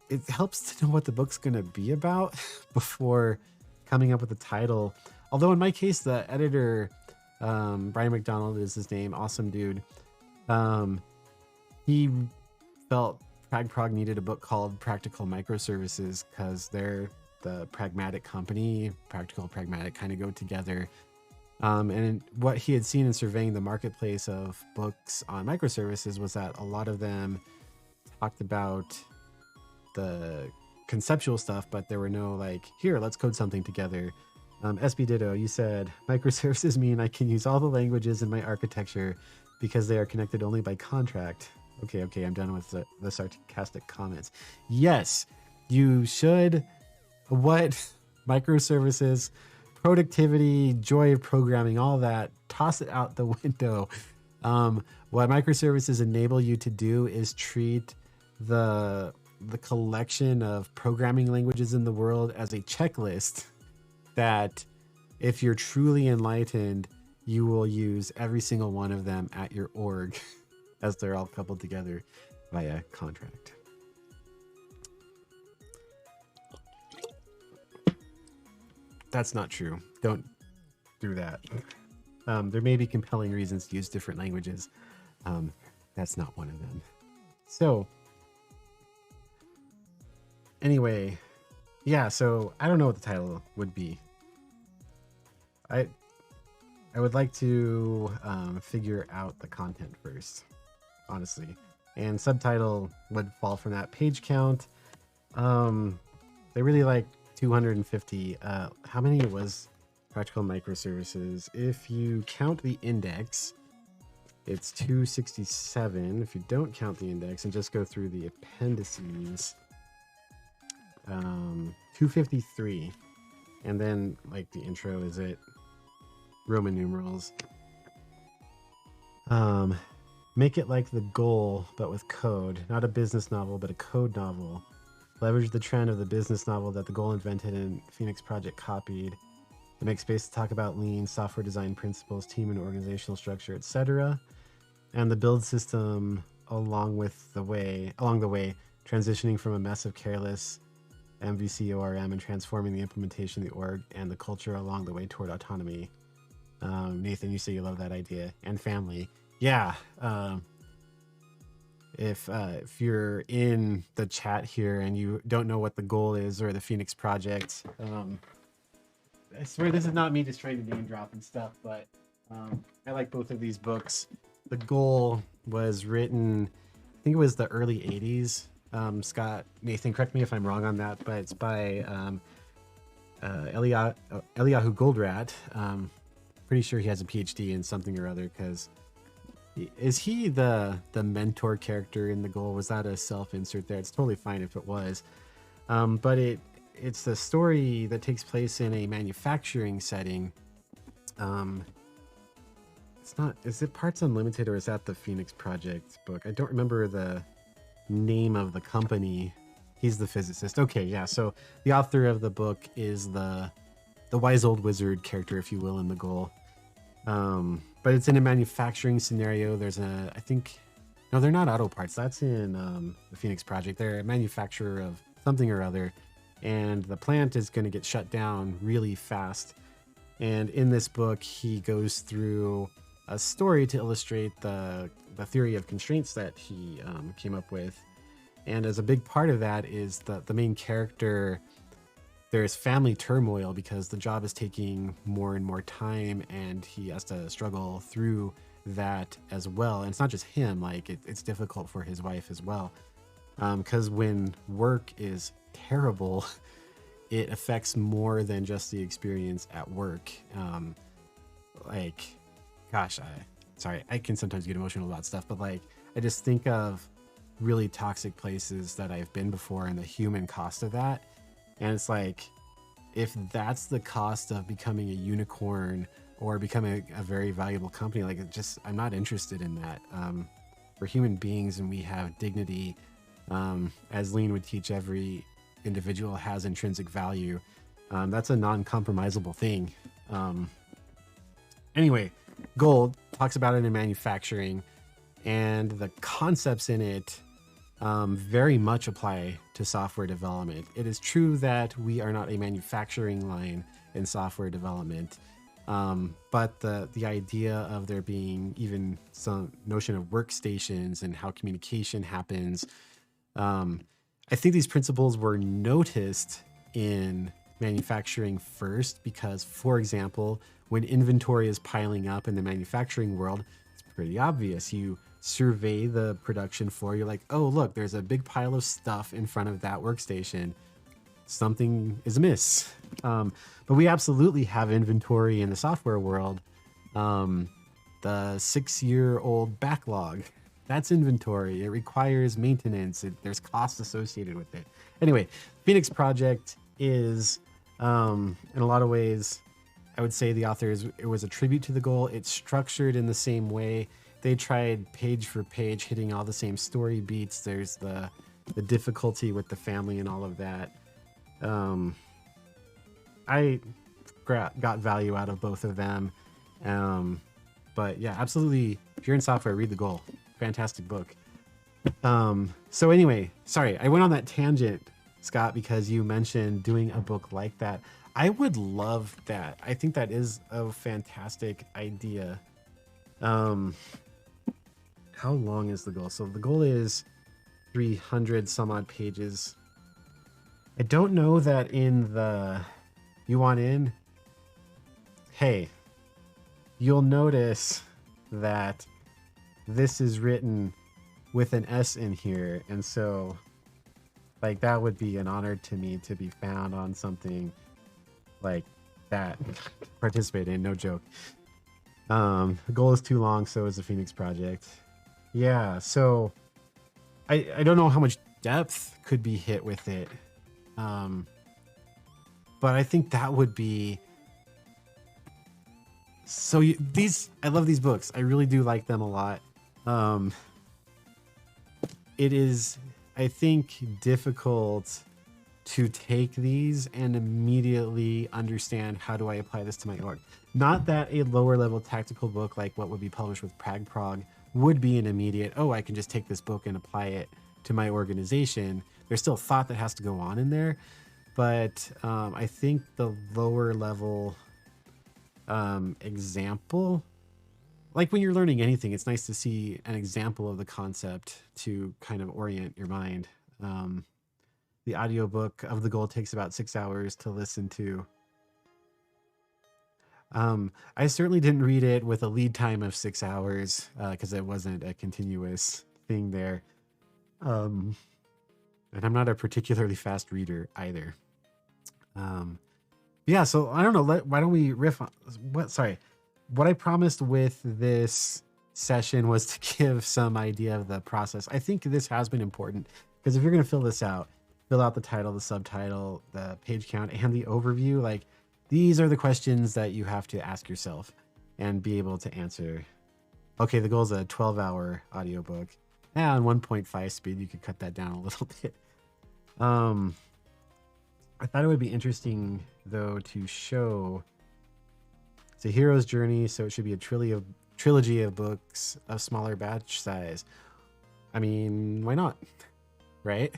S1: it helps to know what the book's going to be about before coming up with a title. Although in my case, the editor, Brian McDonald is his name, awesome dude. He felt PragProg needed a book called Practical Microservices because they're the pragmatic company. Practical, pragmatic kind of go together. And what he had seen in surveying the marketplace of books on microservices was that a lot of them talked about the conceptual stuff, but there were no like, here, let's code something together. SB Ditto, you said microservices mean I can use all the languages in my architecture because they are connected only by contract. Okay, I'm done with the sarcastic comments. Yes, you should. What microservices, productivity, joy of programming, all that, toss it out the window. What microservices enable you to do is treat the collection of programming languages in the world as a checklist that if you're truly enlightened, you will use every single one of them at your org as they're all coupled together via contract. That's not true. Don't do that. There may be compelling reasons to use different languages. That's not one of them. So anyway, yeah, so I don't know what the title would be. I would like to figure out the content first, honestly. And subtitle would fall from that. Page count. They really like 250. How many was Practical Microservices? If you count the index, it's 267. If you don't count the index and just go through the appendices, 253. And then like the intro, is it Roman numerals? Make it like the goal, but with code. Not a business novel, but a code novel. Leverage the trend of the business novel that the goal invented and Phoenix Project copied to make space to talk about lean software design principles, team and organizational structure, etc. And the build system along the way, transitioning from a mess of careless MVC ORM and transforming the implementation of the org and the culture along the way toward autonomy. Nathan, you say you love that idea. And family. Yeah. If you're in the chat here and you don't know what the goal is or the Phoenix Project, I swear this is not me just trying to name drop and stuff, but I like both of these books. The goal was written, I think it was the early 80s. Scott, Nathan, correct me if I'm wrong on that, but it's by Eliyahu Goldratt. Pretty sure he has a PhD in something or other, because is he the mentor character in the goal? Was that a self-insert there? It's totally fine if it was. But it's the story that takes place in a manufacturing setting. It's not, is it Parts Unlimited or is that the Phoenix Project book? I don't remember the name of the company. He's the physicist. Okay, yeah. So the author of the book is the wise old wizard character, if you will, in the goal. But it's in a manufacturing scenario. There's I think, no, they're not auto parts. That's in the Phoenix Project. They're a manufacturer of something or other, and the plant is going to get shut down really fast. And in this book, he goes through a story to illustrate the theory of constraints that he came up with. And as a big part of that is that the main character there's family turmoil because the job is taking more and more time, and he has to struggle through that as well. And it's not just him, like it's difficult for his wife as well. Because when work is terrible, it affects more than just the experience at work. Like, gosh, sorry, I can sometimes get emotional about stuff, but like, I just think of really toxic places that I've been before and the human cost of that. And it's like, if that's the cost of becoming a unicorn or becoming a very valuable company, like I'm not interested in that. We're human beings and we have dignity. As Lean would teach, every individual has intrinsic value. That's a non-compromisable thing. Anyway, Gold talks about it in manufacturing, and the concepts in it very much apply to software development. It is true that we are not a manufacturing line in software development, but the idea of there being even some notion of workstations and how communication happens, I think these principles were noticed in manufacturing first because, for example, when inventory is piling up in the manufacturing world, it's pretty obvious. You survey the production floor, you're like, oh, look, there's a big pile of stuff in front of that workstation. Something is amiss. But we absolutely have inventory in the software world. The 6-year-old backlog, that's inventory. It requires maintenance. There's costs associated with it. Anyway, Phoenix Project is, in a lot of ways, I would say the authors, it was a tribute to the goal. It's structured in the same way. They tried page for page hitting all the same story beats. There's the difficulty with the family and all of that. I got value out of both of them. But yeah, absolutely. If you're in software, read The Goal. Fantastic book. So anyway, sorry, I went on that tangent, Scott, because you mentioned doing a book like that. I would love that. I think that is a fantastic idea. How long is the goal? So the goal is 300 some odd pages. I don't know that in the you want in. Hey, you'll notice that this is written with an S in here. And so like that would be an honor to me to be found on something like that. Participate in, no joke. The goal is too long, so is the Phoenix Project. Yeah, so I don't know how much depth could be hit with it. But I think that would be so I love these books. I really do like them a lot. It is, I think, difficult to take these and immediately understand how do I apply this to my org. Not that a lower level tactical book like what would be published with PragProg would be an immediate, oh, I can just take this book and apply it to my organization. There's still thought that has to go on in there. But I think the lower level example, like when you're learning anything, it's nice to see an example of the concept to kind of orient your mind. The audiobook of The Goal takes about 6 hours to listen to. I certainly didn't read it with a lead time of 6 hours because it wasn't a continuous thing there. And I'm not a particularly fast reader either. Yeah, so I don't know. Why don't we riff on what I promised with this session was to give some idea of the process. I think this has been important because if you're going to fill this out, fill out the title, the subtitle, the page count, and the overview. Like, these are the questions that you have to ask yourself and be able to answer. Okay, the goal is a 12-hour audiobook. On 1.5 speed, you could cut that down a little bit. I thought it would be interesting, though, to show it's a hero's journey, so it should be a trilogy of books of smaller batch size. I mean, why not? Right?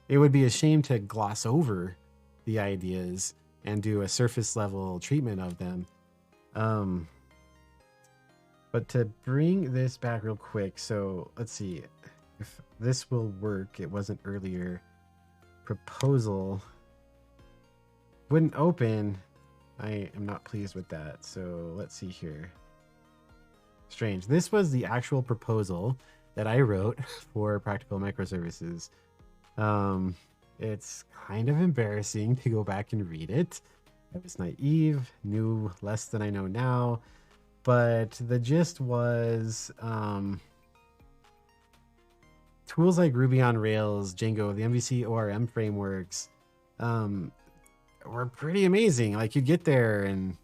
S1: It would be a shame to gloss over the ideas and do a surface level treatment of them. But to bring this back real quick, so let's see if this will work. It wasn't earlier. proposal wouldn't open. I am not pleased with that. So let's see here. Strange. This was the actual proposal that I wrote for Practical Microservices. It's kind of embarrassing to go back and read it. I was naive, knew less than I know now, but the gist was tools like Ruby on Rails, Django, the MVC ORM frameworks were pretty amazing. Like, you'd get there and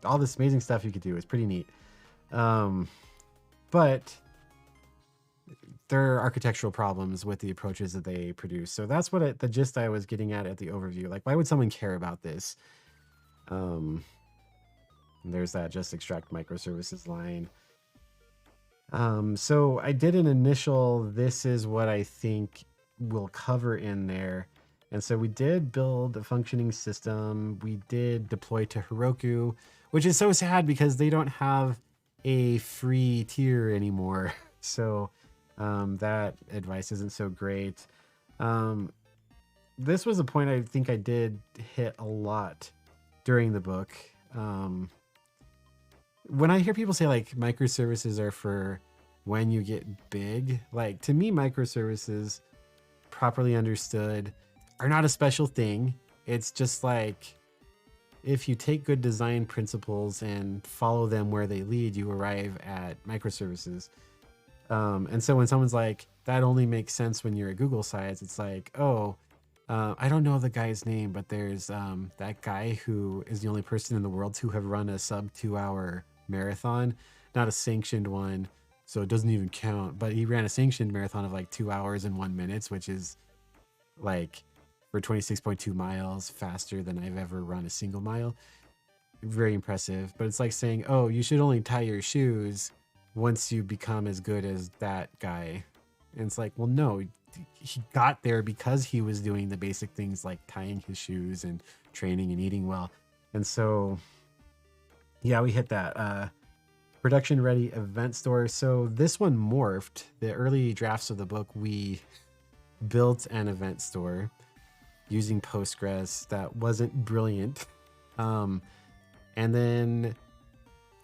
S1: all this amazing stuff you could do. It's pretty neat. But there are architectural problems with the approaches that they produce. So that's what the gist I was getting at the overview. Like, why would someone care about this? There's that just extract microservices line. So I did an initial, this is what I think we'll cover in there. And so we did build a functioning system. We did deploy to Heroku, which is so sad because they don't have a free tier anymore. So that advice isn't so great. This was a point I think I did hit a lot during the book. When I hear people say like microservices are for when you get big, like, to me, microservices properly understood are not a special thing. It's just like, if you take good design principles and follow them where they lead, you arrive at microservices. And so when someone's like, that only makes sense when you're at Google Sites, it's like, oh, I don't know the guy's name, but there's that guy who is the only person in the world to have run a sub 2-hour marathon, not a sanctioned one, so it doesn't even count. But he ran a sanctioned marathon of like 2 hours and 1 minute, which is like, for 26.2 miles, faster than I've ever run a single mile. Very impressive. But it's like saying, oh, you should only tie your shoes once you become as good as that guy. And it's like, well, no, he got there because he was doing the basic things like tying his shoes and training and eating well. And so, yeah, we hit that. Production ready event store. So this one morphed. The early drafts of the book, we built an event store using Postgres that wasn't brilliant. And then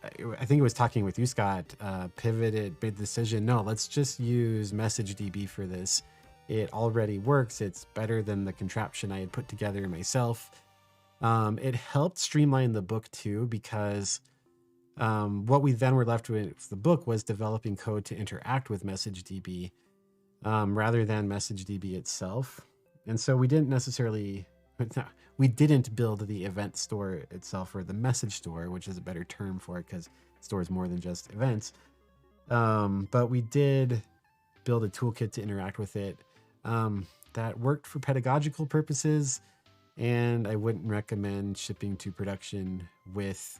S1: I think it was talking with you, Scott, pivoted, made the decision, no, let's just use MessageDB for this. It already works. It's better than the contraption I had put together myself. It helped streamline the book too, because what we then were left with the book was developing code to interact with MessageDB rather than MessageDB itself. And so we didn't necessarily, we didn't build the event store itself, or the message store, which is a better term for it because it stores more than just events. But we did build a toolkit to interact with it that worked for pedagogical purposes. And I wouldn't recommend shipping to production with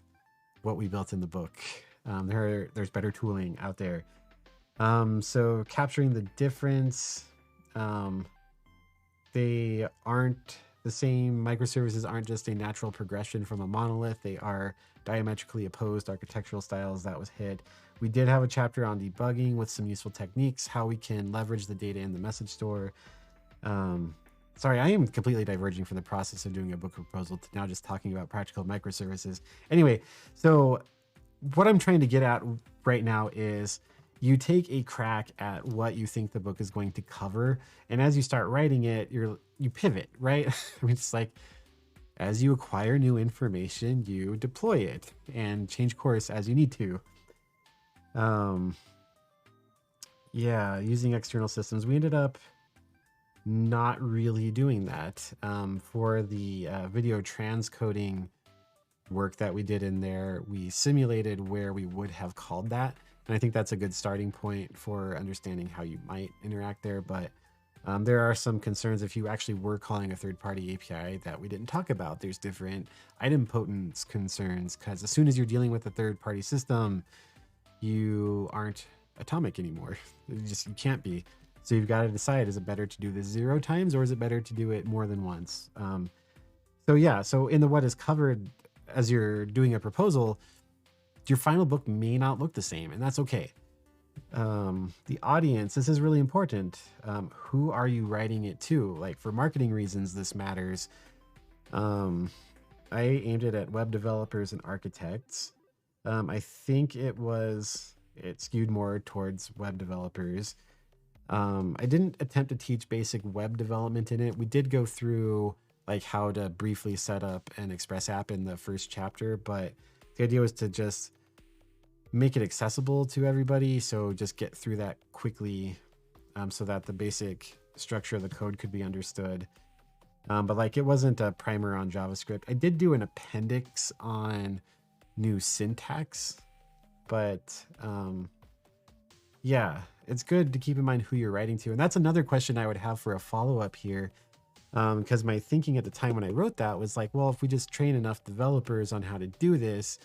S1: what we built in the book. There's better tooling out there. So capturing the difference, they aren't the same. Microservices aren't just a natural progression from a monolith. They are diametrically opposed architectural styles. That was hit. We did have a chapter on debugging with some useful techniques, how we can leverage the data in the message store. Sorry, I am completely diverging from the process of doing a book proposal to now just talking about practical microservices. Anyway, so what I'm trying to get at right now is you take a crack at what you think the book is going to cover, and as you start writing it, you pivot, right? I mean, it's like, as you acquire new information, you deploy it and change course as you need to. Yeah, using external systems. We ended up not really doing that. For the video transcoding work that we did in there, we simulated where we would have called that. And I think that's a good starting point for understanding how you might interact there. But there are some concerns if you actually were calling a third-party API that we didn't talk about. There's different idempotence concerns, because as soon as you're dealing with a third-party system, you aren't atomic anymore. You can't be. So you've got to decide, is it better to do this 0 times, or is it better to do it more than once? So yeah, so in the what is covered, as you're doing a proposal, your final book may not look the same, and that's okay. The audience, this is really important. Who are you writing it to? Like for marketing reasons, this matters. Um, I aimed it at web developers and architects. I think it skewed more towards web developers. I didn't attempt to teach basic web development in it. We did go through like how to briefly set up an Express app in the first chapter, but the idea was to just make it accessible to everybody. So just get through that quickly, so that the basic structure of the code could be understood. But like it wasn't a primer on JavaScript. I did do an appendix on new syntax, but yeah, it's good to keep in mind who you're writing to. And that's another question I would have for a follow-up here. Because my thinking at the time when I wrote that was like, well, if we just train enough developers on how to do this,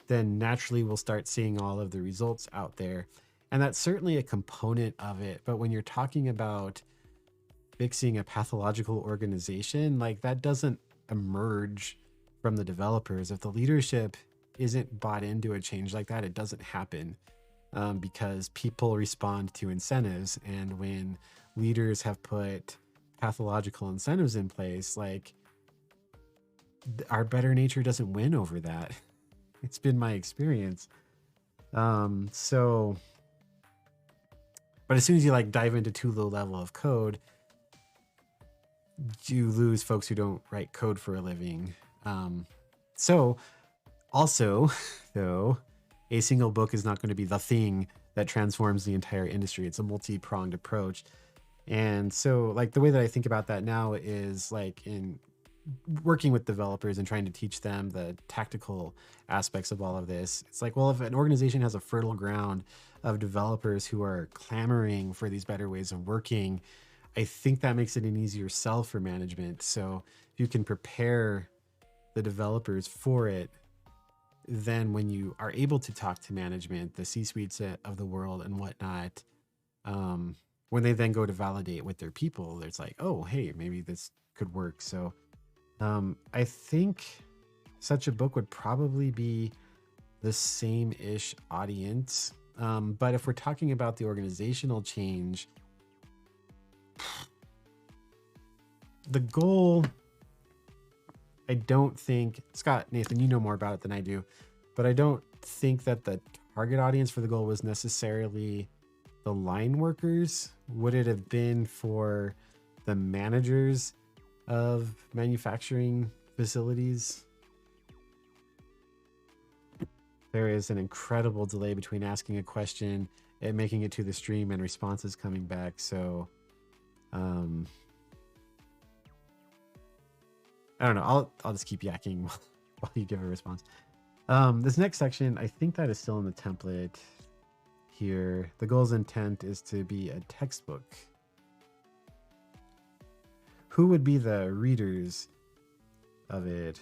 S1: then naturally we'll start seeing all of the results out there. And that's certainly a component of it. But when you're talking about fixing a pathological organization, like that doesn't emerge from the developers. If the leadership isn't bought into a change like that, it doesn't happen, because people respond to incentives. And when leaders have put pathological incentives in place, like our better nature doesn't win over that. It's been my experience. So, but as soon as you like dive into too low level of code, you lose folks who don't write code for a living. So also, though, a single book is not going to be the thing that transforms the entire industry. It's a multi-pronged approach. And so like the way that I think about that now is like in working with developers and trying to teach them the tactical aspects of all of this. It's like, well, if an organization has a fertile ground of developers who are clamoring for these better ways of working, I think that makes it an easier sell for management. So if you can prepare the developers for it, then when you are able to talk to management, the C-suites of the world and whatnot, when they then go to validate with their people, there's like, oh, hey, maybe this could work. So I think such a book would probably be the same-ish audience. But if we're talking about the organizational change, the goal, I don't think, Scott, Nathan, you know more about it than I do, but I don't think that the target audience for the goal was necessarily the line workers. Would it have been for the managers of manufacturing facilities? There is an incredible delay between asking a question and making it to the stream and responses coming back. So I don't know. I'll just keep yakking while you give a response. This next section, I think that is still in the template here. The goal's intent is to be a textbook. Who would be the readers of it?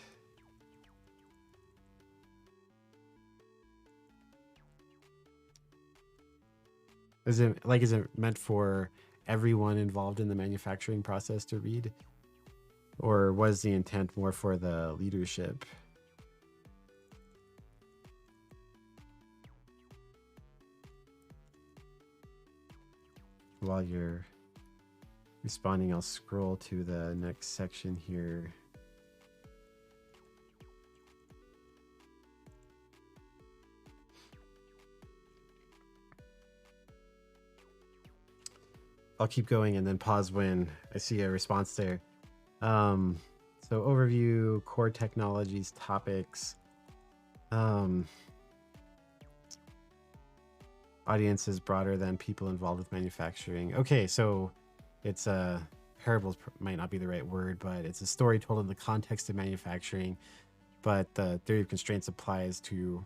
S1: Is it meant for everyone involved in the manufacturing process to read? Or was the intent more for the leadership? While you're responding, I'll scroll to the next section here. I'll keep going and then pause when I see a response there. So overview, core technologies, topics, audience is broader than people involved with manufacturing. Okay, so it's parables might not be the right word, but it's a story told in the context of manufacturing, but the theory of constraints applies to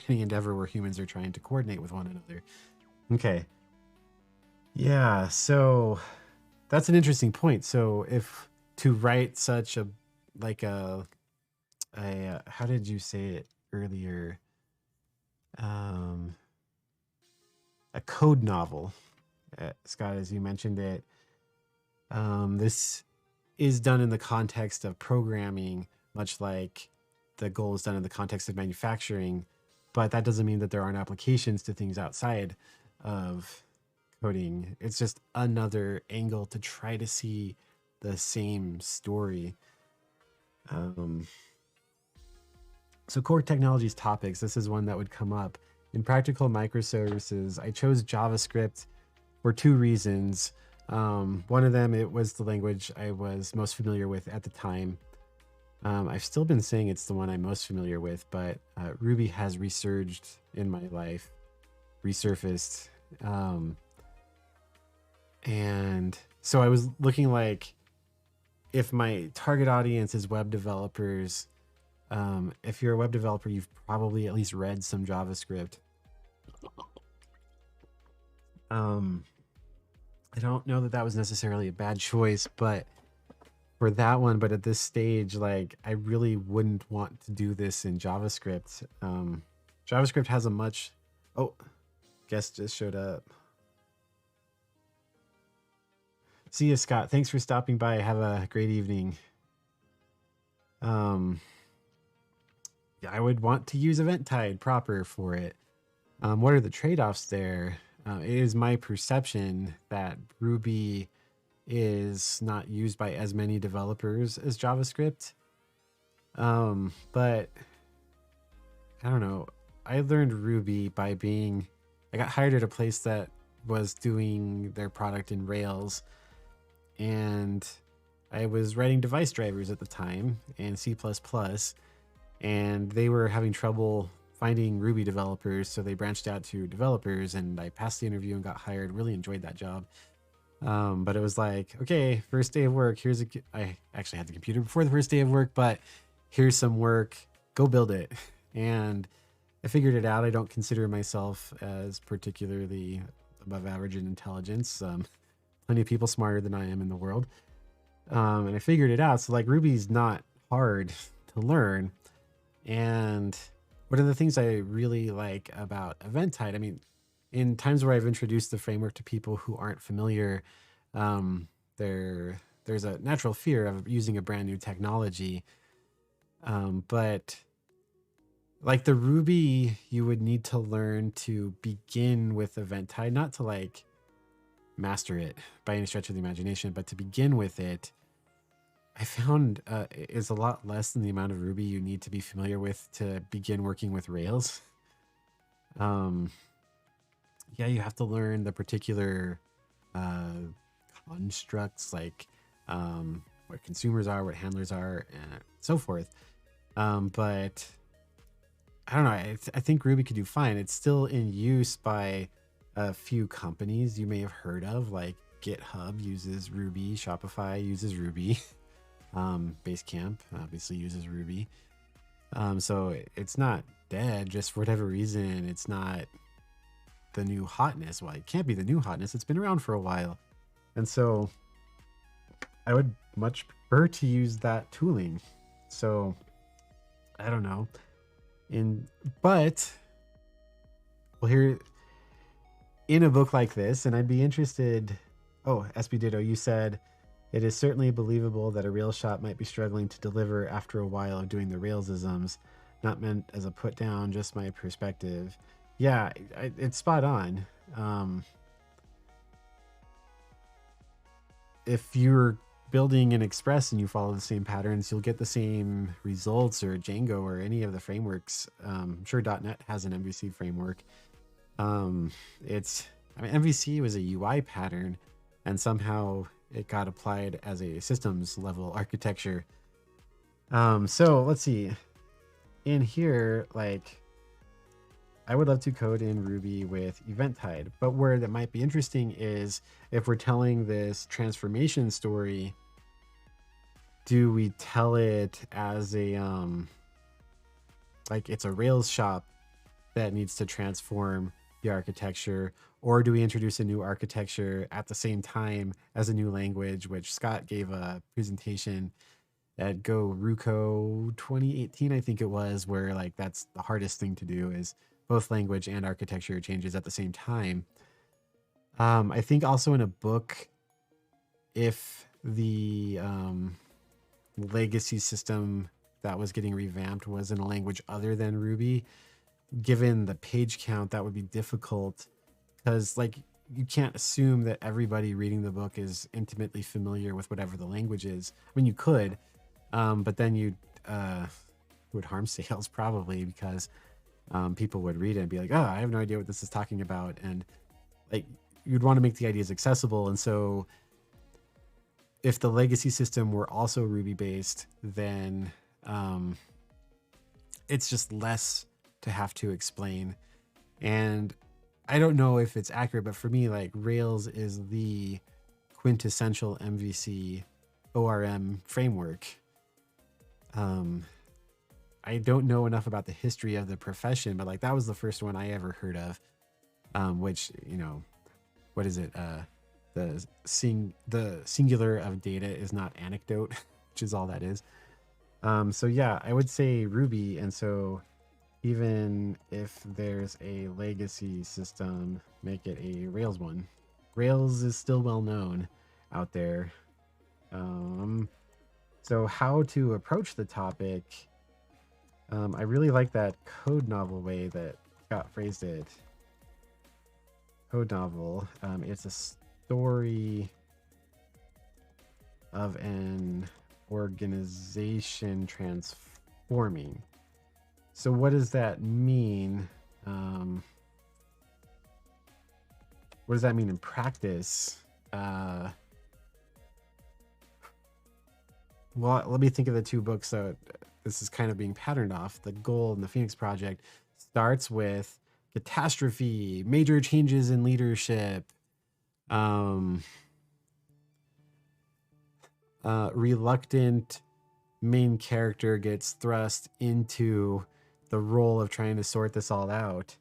S1: any endeavor where humans are trying to coordinate with one another. Okay. Yeah, so that's an interesting point. So if to write such a how did you say it earlier? A code novel, Scott, as you mentioned it. This is done in the context of programming, much like the goal is done in the context of manufacturing. but that doesn't mean that there aren't applications to things outside of coding. It's just another angle to try to see the same story. So core technologies topics, this is one that would come up. In practical microservices, I chose JavaScript for two reasons. One of them, it was the language I was most familiar with at the time. I've still been saying it's the one I'm most familiar with, but Ruby has resurged in my life, resurfaced. And so I was looking like, if my target audience is web developers, if you're a web developer, you've probably at least read some JavaScript. I don't know that that was necessarily a bad choice, but for that one, but at this stage, like, I really wouldn't want to do this in JavaScript. JavaScript has a much, oh, guest just showed up. See you, Scott. Thanks for stopping by. Have a great evening. Yeah, I would want to use Eventide proper for it. What are the trade-offs there? It is my perception that Ruby is not used by as many developers as JavaScript. But I don't know. I learned Ruby by I got hired at a place that was doing their product in Rails, and I was writing device drivers at the time and C++, and they were having trouble finding Ruby developers, so they branched out to developers, and I passed the interview and got hired. Really enjoyed that job. But it was like, okay, first day of work, I actually had the computer before the first day of work, but here's some work, go build it. And I figured it out. I don't consider myself as particularly above average in intelligence. Plenty of people smarter than I am in the world. And I figured it out. So like, Ruby's not hard to learn. And one of the things I really like about Eventide, I mean, in times where I've introduced the framework to people who aren't familiar, there's a natural fear of using a brand new technology. But like the Ruby, you would need to learn to begin with Eventide, not to like master it by any stretch of the imagination, but to begin with it, I found is a lot less than the amount of Ruby you need to be familiar with to begin working with Rails. Yeah, you have to learn the particular constructs, like what consumers are, what handlers are, and so forth. But I don't know. I think Ruby could do fine. It's still in use by a few companies you may have heard of, like GitHub uses Ruby, Shopify uses Ruby, Basecamp obviously uses Ruby. So it's not dead. Just for whatever reason, it's not the new hotness. Well, it can't be the new hotness. It's been around for a while. And so I would much prefer to use that tooling. So I don't know. But well, here in a book like this, and I'd be interested. Oh, SB Ditto, you said it is certainly believable that a Rails shop might be struggling to deliver after a while of doing the Railsisms. Not meant as a put down, just my perspective. Yeah, it's spot on. If you're building an Express and you follow the same patterns, you'll get the same results, or Django or any of the frameworks. I'm sure .NET has an MVC framework. MVC was a UI pattern, and somehow it got applied as a systems level architecture. So let's see. In here, like, I would love to code in Ruby with Eventide, but where that might be interesting is if we're telling this transformation story, do we tell it as a, like it's a Rails shop that needs to transform the architecture, or do we introduce a new architecture at the same time as a new language, which Scott gave a presentation at Go Ruco 2018, I think it was, where like that's the hardest thing to do, is both language and architecture changes at the same time. I think also in a book, if the legacy system that was getting revamped was in a language other than Ruby, given the page count, that would be difficult because like you can't assume that everybody reading the book is intimately familiar with whatever the language is. I mean, you could, but then you would harm sales probably because people would read it and be like, oh, I have no idea what this is talking about. And like you'd want to make the ideas accessible. And so if the legacy system were also Ruby based, then it's just less to have to explain. And I don't know if it's accurate, but for me, like Rails is the quintessential MVC ORM framework. I don't know enough about the history of the profession, but like that was the first one I ever heard of. Which, you know, what is it? The singular of data is not anecdote, which is all that is. So yeah, I would say Ruby. And so even if there's a legacy system, make it a Rails one. Rails is still well known out there. So how to approach the topic? I really like that code novel way that Scott phrased it. Code novel. It's a story of an organization transforming. So what does that mean? What does that mean in practice? Well, let me think of the two books that this is kind of being patterned off. The Goal and the Phoenix Project starts with catastrophe, major changes in leadership, reluctant main character gets thrust into the role of trying to sort this all out.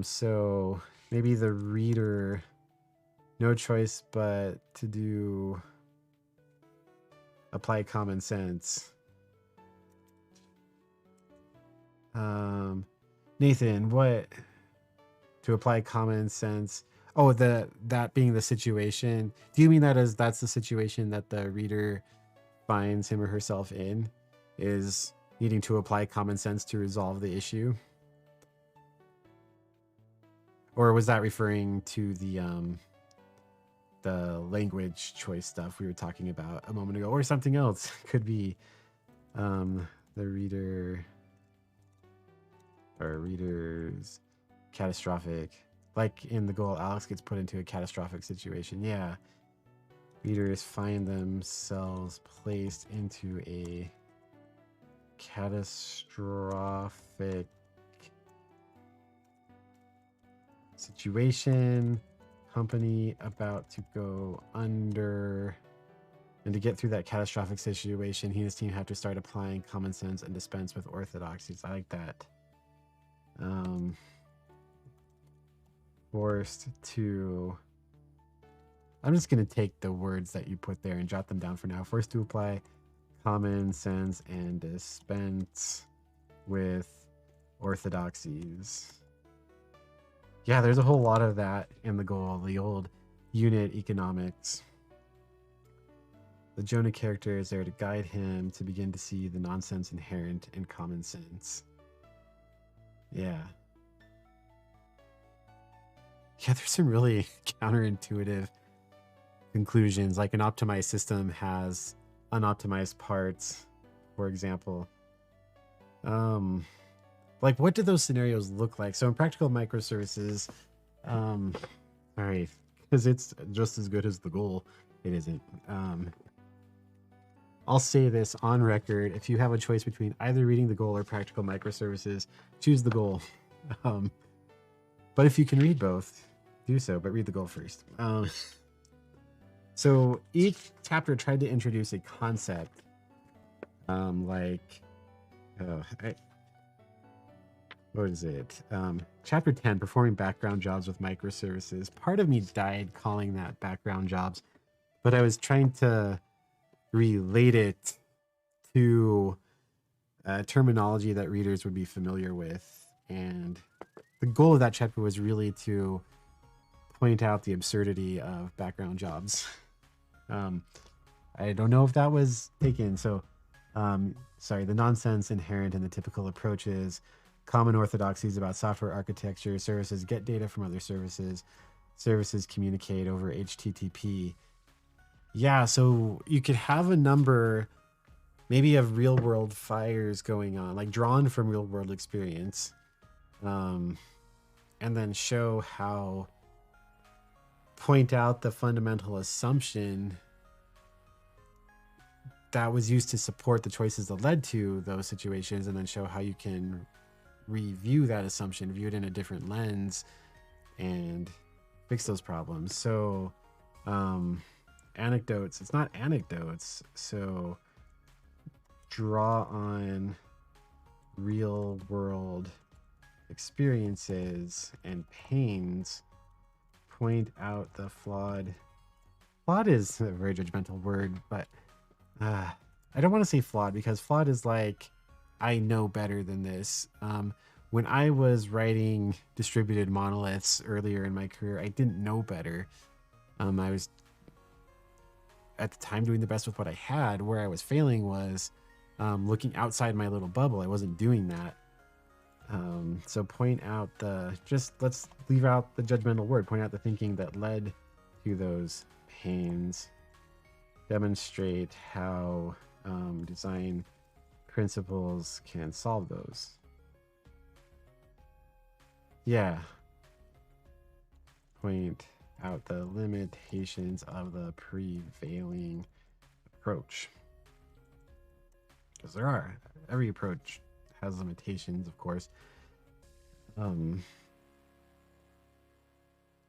S1: So maybe the reader, no choice but to do apply common sense. Nathan, what to apply common sense? Oh, that being the situation. Do you mean that as that's the situation that the reader finds him or herself in, is needing to apply common sense to resolve the issue? Or was that referring to the language choice stuff we were talking about a moment ago, or something else? Could be the reader or readers catastrophic, like in the Goal, Alex gets put into a catastrophic situation. Yeah, readers find themselves placed into a catastrophic situation, company about to go under, and to get through that catastrophic situation, he and his team have to start applying common sense and dispense with orthodoxies. I like that. Forced to, I'm just going to take the words that you put there and jot them down for now. Forced to apply common sense and dispense with orthodoxies. Yeah, there's a whole lot of that in the Goal, the old unit economics. The Jonah character is there to guide him to begin to see the nonsense inherent in common sense. Yeah. Yeah, there's some really counterintuitive conclusions. Like an optimized system has unoptimized parts, for example. Like what do those scenarios look like? So in Practical Microservices, all right, because it's just as good as the Goal, it isn't. I'll say this on record: if you have a choice between either reading the Goal or Practical Microservices, choose the Goal. But if you can read both, do so, but read the Goal first. So each chapter tried to introduce a concept, what is it? Chapter 10, performing background jobs with microservices. Part of me died calling that background jobs, but I was trying to relate it to terminology that readers would be familiar with. And the goal of that chapter was really to point out the absurdity of background jobs. I don't know if that was taken. So, sorry, the nonsense inherent in the typical approaches, Common orthodoxies about software architecture. Services get data from other services. Services communicate over HTTP. Yeah, so you could have a number maybe of real world fires going on, like drawn from real world experience, and then show how, point out the fundamental assumption that was used to support the choices that led to those situations, and then show how you can review that assumption, view it in a different lens, and fix those problems. So anecdotes, it's not anecdotes, so draw on real world experiences and pains, point out the flawed is a very judgmental word, but I don't want to say flawed, because flawed is like, I know better than this. When I was writing distributed monoliths earlier in my career, I didn't know better. I was at the time doing the best with what I had. Where I was failing was looking outside my little bubble. I wasn't doing that. So point out let's leave out the judgmental word, point out the thinking that led to those pains. Demonstrate how design principles can solve those. Yeah. Point out the limitations of the prevailing approach. Because there are. Every approach has limitations, of course.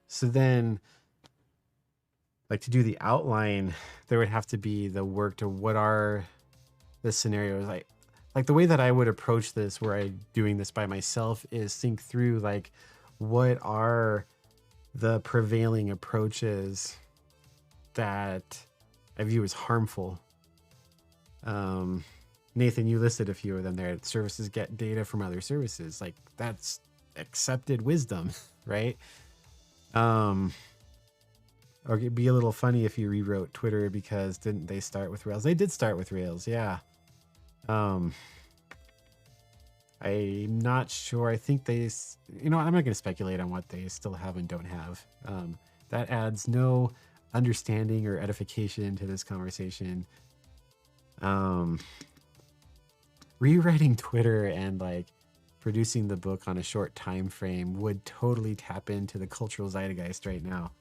S1: So then, like, to do the outline, there would have to be the work to what are the scenarios. Like the way that I would approach this, where I'm doing this by myself, is think through, like, what are the prevailing approaches that I view as harmful. Nathan, you listed a few of them there. Services get data from other services. Like, that's accepted wisdom, right? Or it'd be a little funny if you rewrote Twitter, because didn't they start with Rails? They did start with Rails, yeah. I'm not sure. I think they, I'm not going to speculate on what they still have and don't have. That adds no understanding or edification to this conversation. Rewriting Twitter and like producing the book on a short time frame would totally tap into the cultural zeitgeist right now.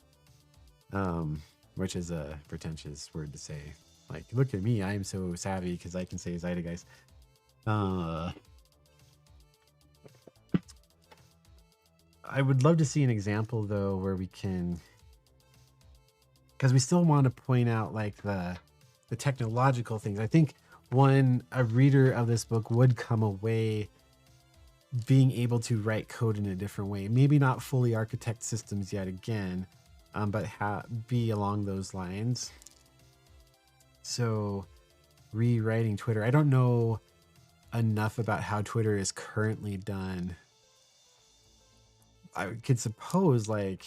S1: Which is a pretentious word to say. Like, look at me, I am so savvy because I can say zeitgeist. I would love to see an example though where we can, because we still want to point out like the technological things. I think a reader of this book would come away being able to write code in a different way. Maybe not fully architect systems yet again, but be along those lines. So rewriting Twitter. I don't know enough about how Twitter is currently done. I could suppose like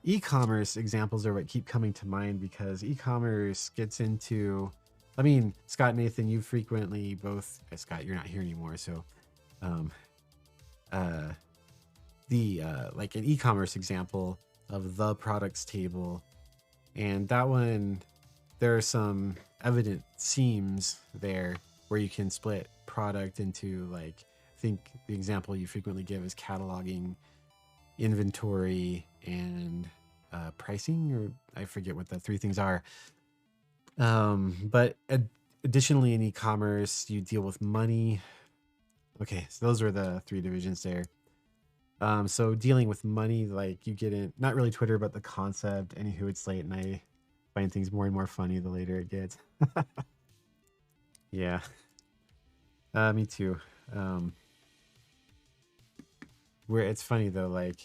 S1: e-commerce examples are what keep coming to mind, because e-commerce gets into, I mean, Scott, Nathan, you frequently both, Scott, you're not here anymore. So, like an e-commerce example of the products table, and that one, there are some evident seams there where you can split product into, like, I think the example you frequently give is cataloging, inventory, and pricing, or I forget what the three things are. But additionally in e-commerce, you deal with money. Okay, so those are the three divisions there. So dealing with money, like you get in, not really Twitter, but the concept. Anywho, it's late and I find things more and more funny the later it gets. Yeah. Me too. Where it's funny though, like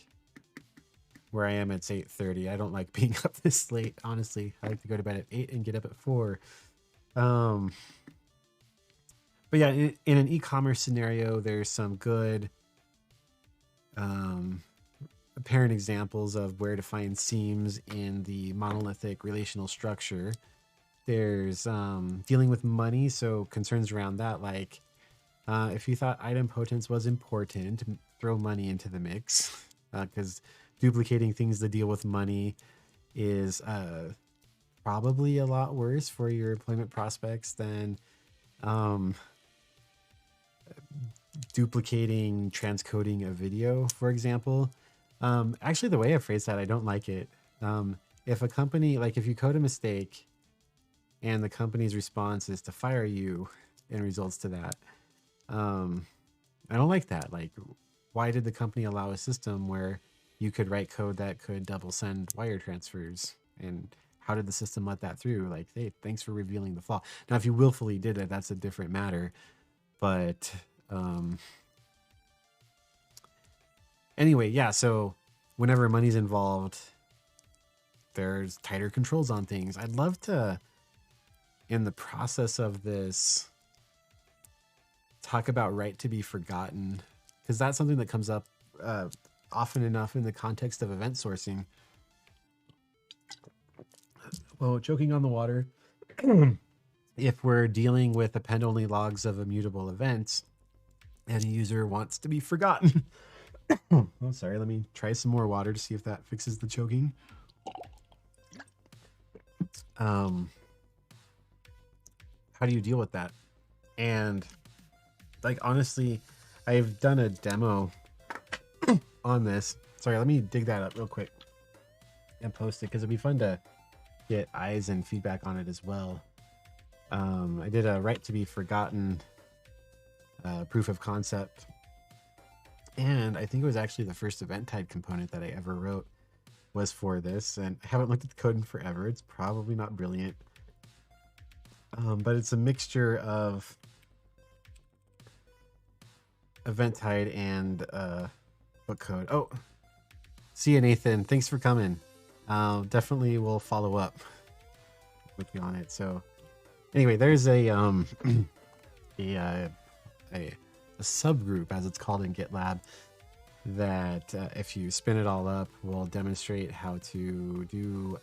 S1: where I am, it's 8:30. I don't like being up this late, honestly. I like to go to bed at 8 and get up at 4. But yeah, in an e-commerce scenario, there's some good apparent examples of where to find seams in the monolithic relational structure. There's dealing with money, so concerns around that, like If you thought idempotence was important, throw money into the mix, because duplicating things to deal with money is probably a lot worse for your employment prospects than um, duplicating transcoding a video, for example. Actually, the way I phrase that, I don't like it. If a company, like if you code a mistake and the company's response is to fire you and results to that, I don't like that. Like, why did the company allow a system where you could write code that could double send wire transfers? And how did the system let that through? Like, hey, thanks for revealing the flaw. Now, if you willfully did it, that's a different matter. But anyway, yeah, so whenever money's involved, there's tighter controls on things. I'd love to, in the process of this, talk about right to be forgotten, because that's something that comes up often enough in the context of event sourcing. Well, choking on the water. If we're dealing with append-only logs of immutable events and a user wants to be forgotten. Oh, sorry. Let me try some more water to see if that fixes the choking. How do you deal with that? And like, honestly, I've done a demo on this. Sorry, let me dig that up real quick and post it, because it'd be fun to get eyes and feedback on it as well. I did a right to be forgotten proof of concept, and I think it was actually the first event-tied component that I ever wrote was for this, and I haven't looked at the code in forever. It's probably not brilliant, but it's a mixture of event-tied and book code. Oh, see you, Nathan. Thanks for coming. Definitely will follow up with you on it. So anyway, there's a subgroup, as it's called in GitLab, that if you spin it all up, will demonstrate how to do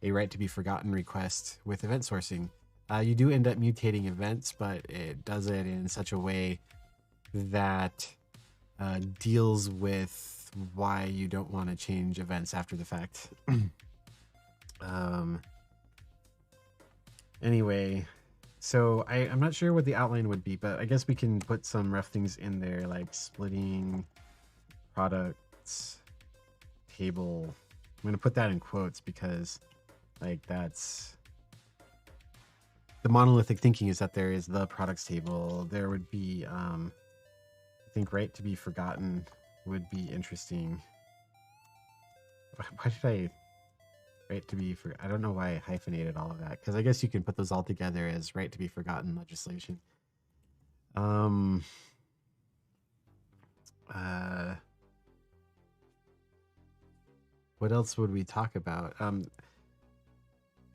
S1: a right to be forgotten request with event sourcing. You do end up mutating events, but it does it in such a way that deals with why you don't want to change events after the fact. Anyway, so I'm not sure what the outline would be, but I guess we can put some rough things in there, like splitting products table. I'm going to put that in quotes because like that's the monolithic thinking, is that there is the products table. There would be, I think right to be forgotten would be interesting. Why did I right to be for? I don't know why I hyphenated all of that, because I guess you can put those all together as right to be forgotten legislation. What else would we talk about? I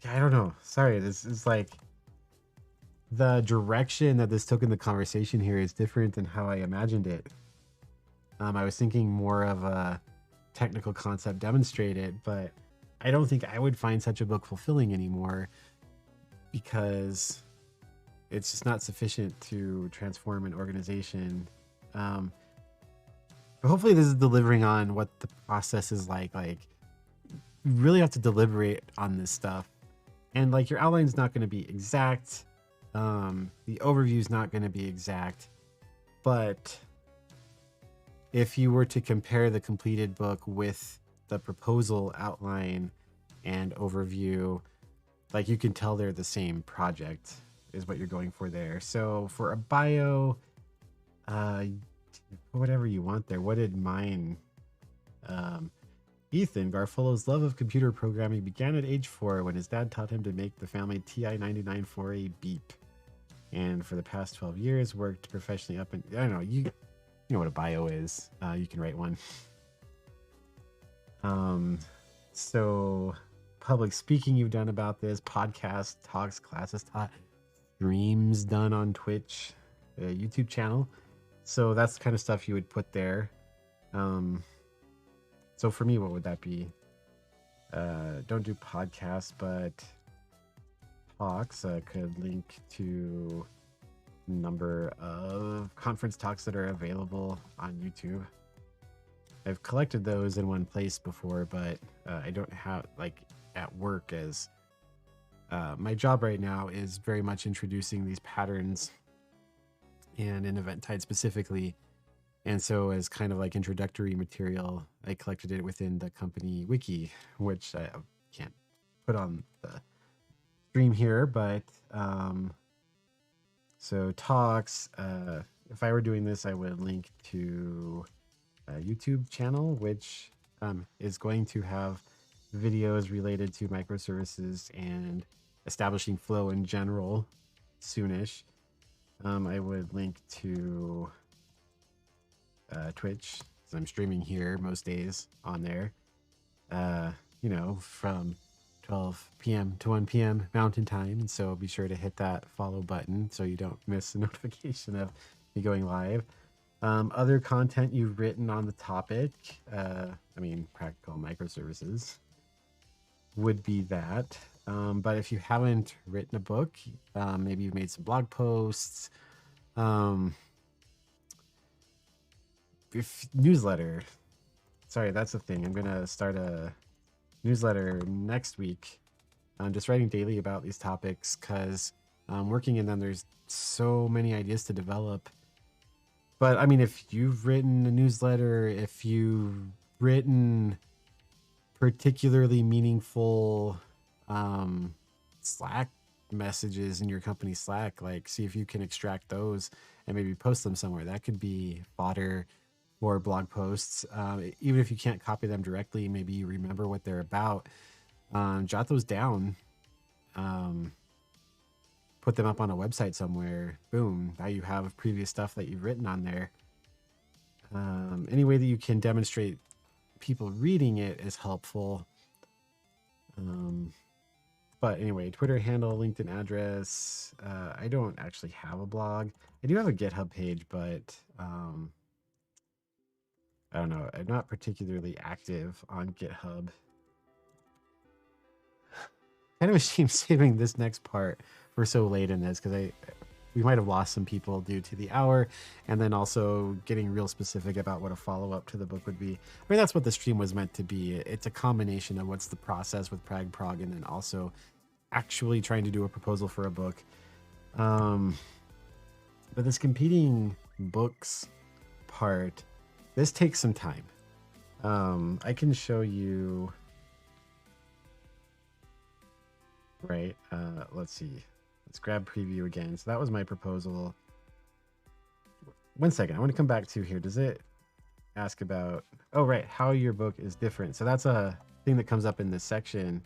S1: don't know. Sorry, this is like the direction that this took in the conversation here is different than how I imagined it. I was thinking more of a technical concept demonstrated, but I don't think I would find such a book fulfilling anymore, because it's just not sufficient to transform an organization. But hopefully this is delivering on what the process is like. Like, you really have to deliberate on this stuff. And like, your outline's not going to be exact. The overview is not going to be exact. But if you were to compare the completed book with the proposal outline and overview, like, you can tell they're the same project is what you're going for there. So for a bio, whatever you want there. What did mine? Ethan Garfulo's love of computer programming began at age 4 when his dad taught him to make the family TI-99 for a beep, and for the past 12 years worked professionally up in, I don't know, you know what a bio is. You can write one. So public speaking you've done about this, podcast, talks, classes taught, streams done on Twitch, a YouTube channel. So that's the kind of stuff you would put there. So for me, what would that be? Don't do podcasts, but talks. Could link to number of conference talks that are available on YouTube. I've collected those in one place before, but I don't have, like, at work, as my job right now is very much introducing these patterns, and in Eventide specifically. And so as kind of like introductory material, I collected it within the company wiki, which I can't put on the stream here, but so talks, if I were doing this, I would link to a YouTube channel, which is going to have videos related to microservices and establishing flow in general soonish. I would link to Twitch, so I'm streaming here most days on there, you know, from 12 p.m. to 1 p.m. Mountain Time. And so be sure to hit that follow button so you don't miss a notification of me going live. Other content you've written on the topic, I mean, Practical Microservices would be that. But if you haven't written a book, maybe you've made some blog posts, if newsletter. Sorry, that's the thing. I'm gonna start a newsletter next week. I'm just writing daily about these topics because working in them, there's so many ideas to develop. But I mean, if you've written a newsletter, if you've written particularly meaningful Slack messages in your company Slack, like see if you can extract those and maybe post them somewhere. That could be fodder for blog posts. Even if you can't copy them directly, maybe you remember what they're about. Jot those down. Put them up on a website somewhere. Boom, now you have previous stuff that you've written on there. Any way that you can demonstrate people reading it is helpful. But anyway, Twitter handle, LinkedIn address. I don't actually have a blog. I do have a GitHub page, but I don't know. I'm not particularly active on GitHub. Kind of a shame saving this next part for so late in this, because we might have lost some people due to the hour, and then also getting real specific about what a follow-up to the book would be. I mean, that's what the stream was meant to be. It's a combination of what's the process with PragProg, and then also actually trying to do a proposal for a book. But this competing books part, this takes some time. I can show you, right? Let's see. Let's grab preview again. So that was my proposal. One second. I want to come back to here. Does it ask about, oh, right, how your book is different? So that's a thing that comes up in this section.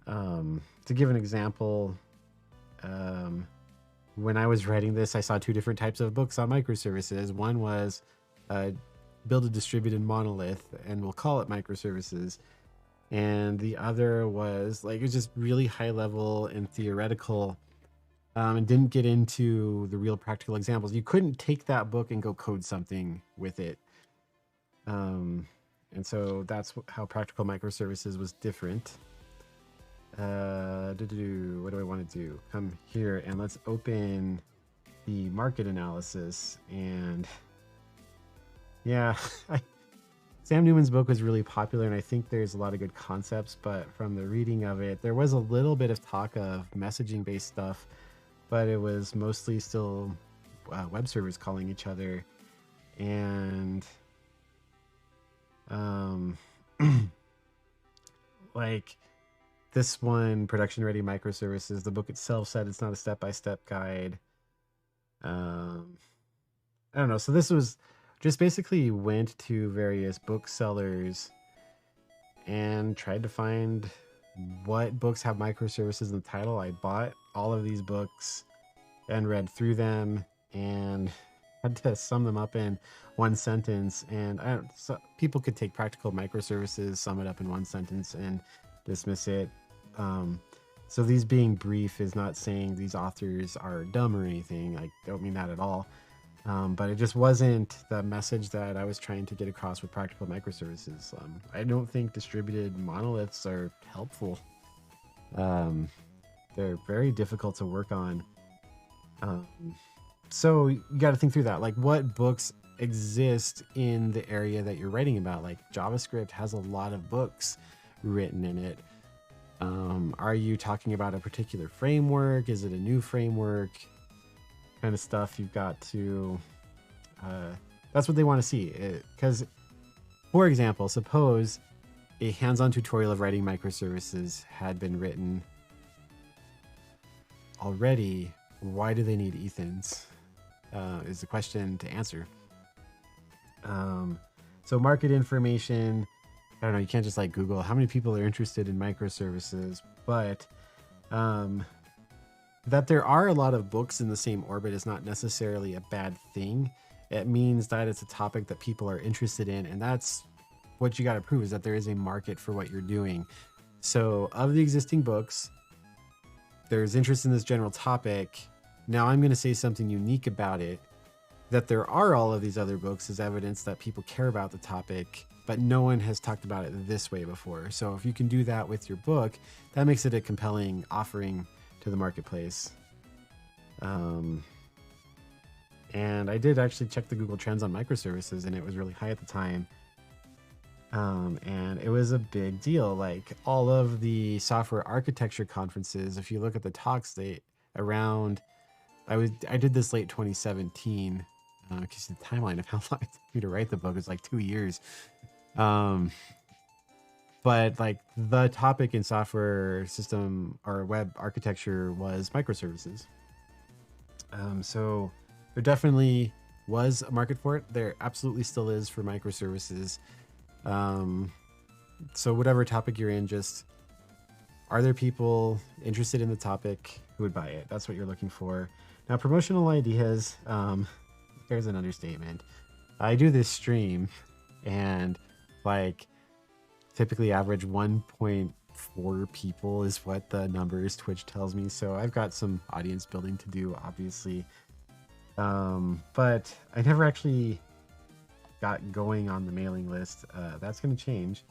S1: To give an example, when I was writing this, I saw two different types of books on microservices. One was build a distributed monolith, and we'll call it microservices. And the other was like, it was just really high level and theoretical, and didn't get into the real practical examples. You couldn't take that book and go code something with it. And so that's how Practical Microservices was different. What do I want to do? Come here and let's open the market analysis. And yeah, Sam Newman's book was really popular, and I think there's a lot of good concepts, but from the reading of it, there was a little bit of talk of messaging-based stuff, but it was mostly still web servers calling each other. And like this one, production-ready microservices, the book itself said it's not a step-by-step guide. I don't know. So this was just basically went to various booksellers and tried to find what books have microservices in the title. I bought all of these books and read through them and had to sum them up in one sentence. And so people could take Practical Microservices, sum it up in one sentence, and dismiss it. So these being brief is not saying these authors are dumb or anything. I don't mean that at all. But it just wasn't the message that I was trying to get across with Practical Microservices. I don't think distributed monoliths are helpful. They're very difficult to work on. So you got to think through that. Like, what books exist in the area that you're writing about? Like, JavaScript has a lot of books written in it. Are you talking about a particular framework? Is it a new framework? Kind of stuff you've got to. That's what they want to see. Because, for example, suppose a hands-on tutorial of writing microservices had been written already. Why do they need Ethans? Is the question to answer. So market information, I don't know, you can't just like Google how many people are interested in microservices, but that there are a lot of books in the same orbit is not necessarily a bad thing. It means that it's a topic that people are interested in, and that's what you got to prove, is that there is a market for what you're doing. So of the existing books, there's interest in this general topic. Now I'm going to say something unique about it. That there are all of these other books is evidence that people care about the topic, but no one has talked about it this way before. So if you can do that with your book, that makes it a compelling offering to the marketplace. And I did actually check the Google Trends on microservices, and it was really high at the time. And it was a big deal. Like all of the software architecture conferences, if you look at the talks, I did this late 2017. Because the timeline of how long it took me to write the book is like 2 years. But like the topic in software system or web architecture was microservices. So there definitely was a market for it. There absolutely still is for microservices. So whatever topic you're in, just are there people interested in the topic who would buy it? That's what you're looking for. Now, promotional ideas, there's an understatement. I do this stream and like typically average 1.4 people is what the numbers Twitch tells me. So I've got some audience building to do, obviously. But I never actually got going on the mailing list. That's going to change.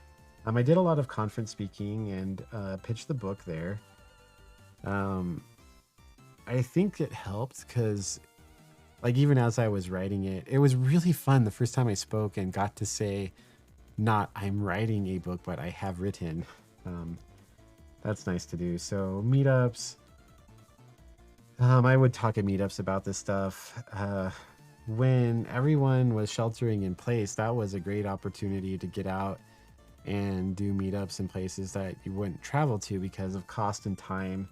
S1: I did a lot of conference speaking and pitched the book there. I think it helped because like even as I was writing it, it was really fun the first time I spoke and got to say, not I'm writing a book, but I have written. That's nice to do. So meetups, I would talk at meetups about this stuff. When everyone was sheltering in place, that was a great opportunity to get out and do meetups in places that you wouldn't travel to because of cost and time.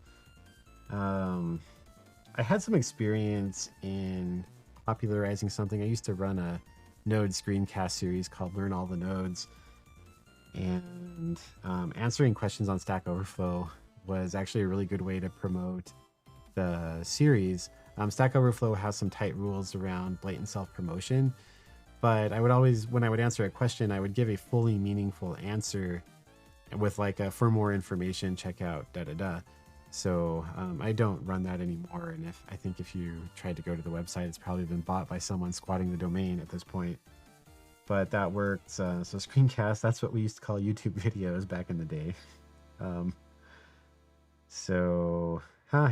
S1: I had some experience in popularizing something. I used to run a node screencast series called Learn All the Nodes. And answering questions on Stack Overflow was actually a really good way to promote the series. Stack Overflow has some tight rules around blatant self-promotion, but I would always, when I would answer a question, I would give a fully meaningful answer with like a, for more information, check out da-da-da. So I don't run that anymore. And I think if you tried to go to the website, it's probably been bought by someone squatting the domain at this point. But that worked. So screencast, that's what we used to call YouTube videos back in the day.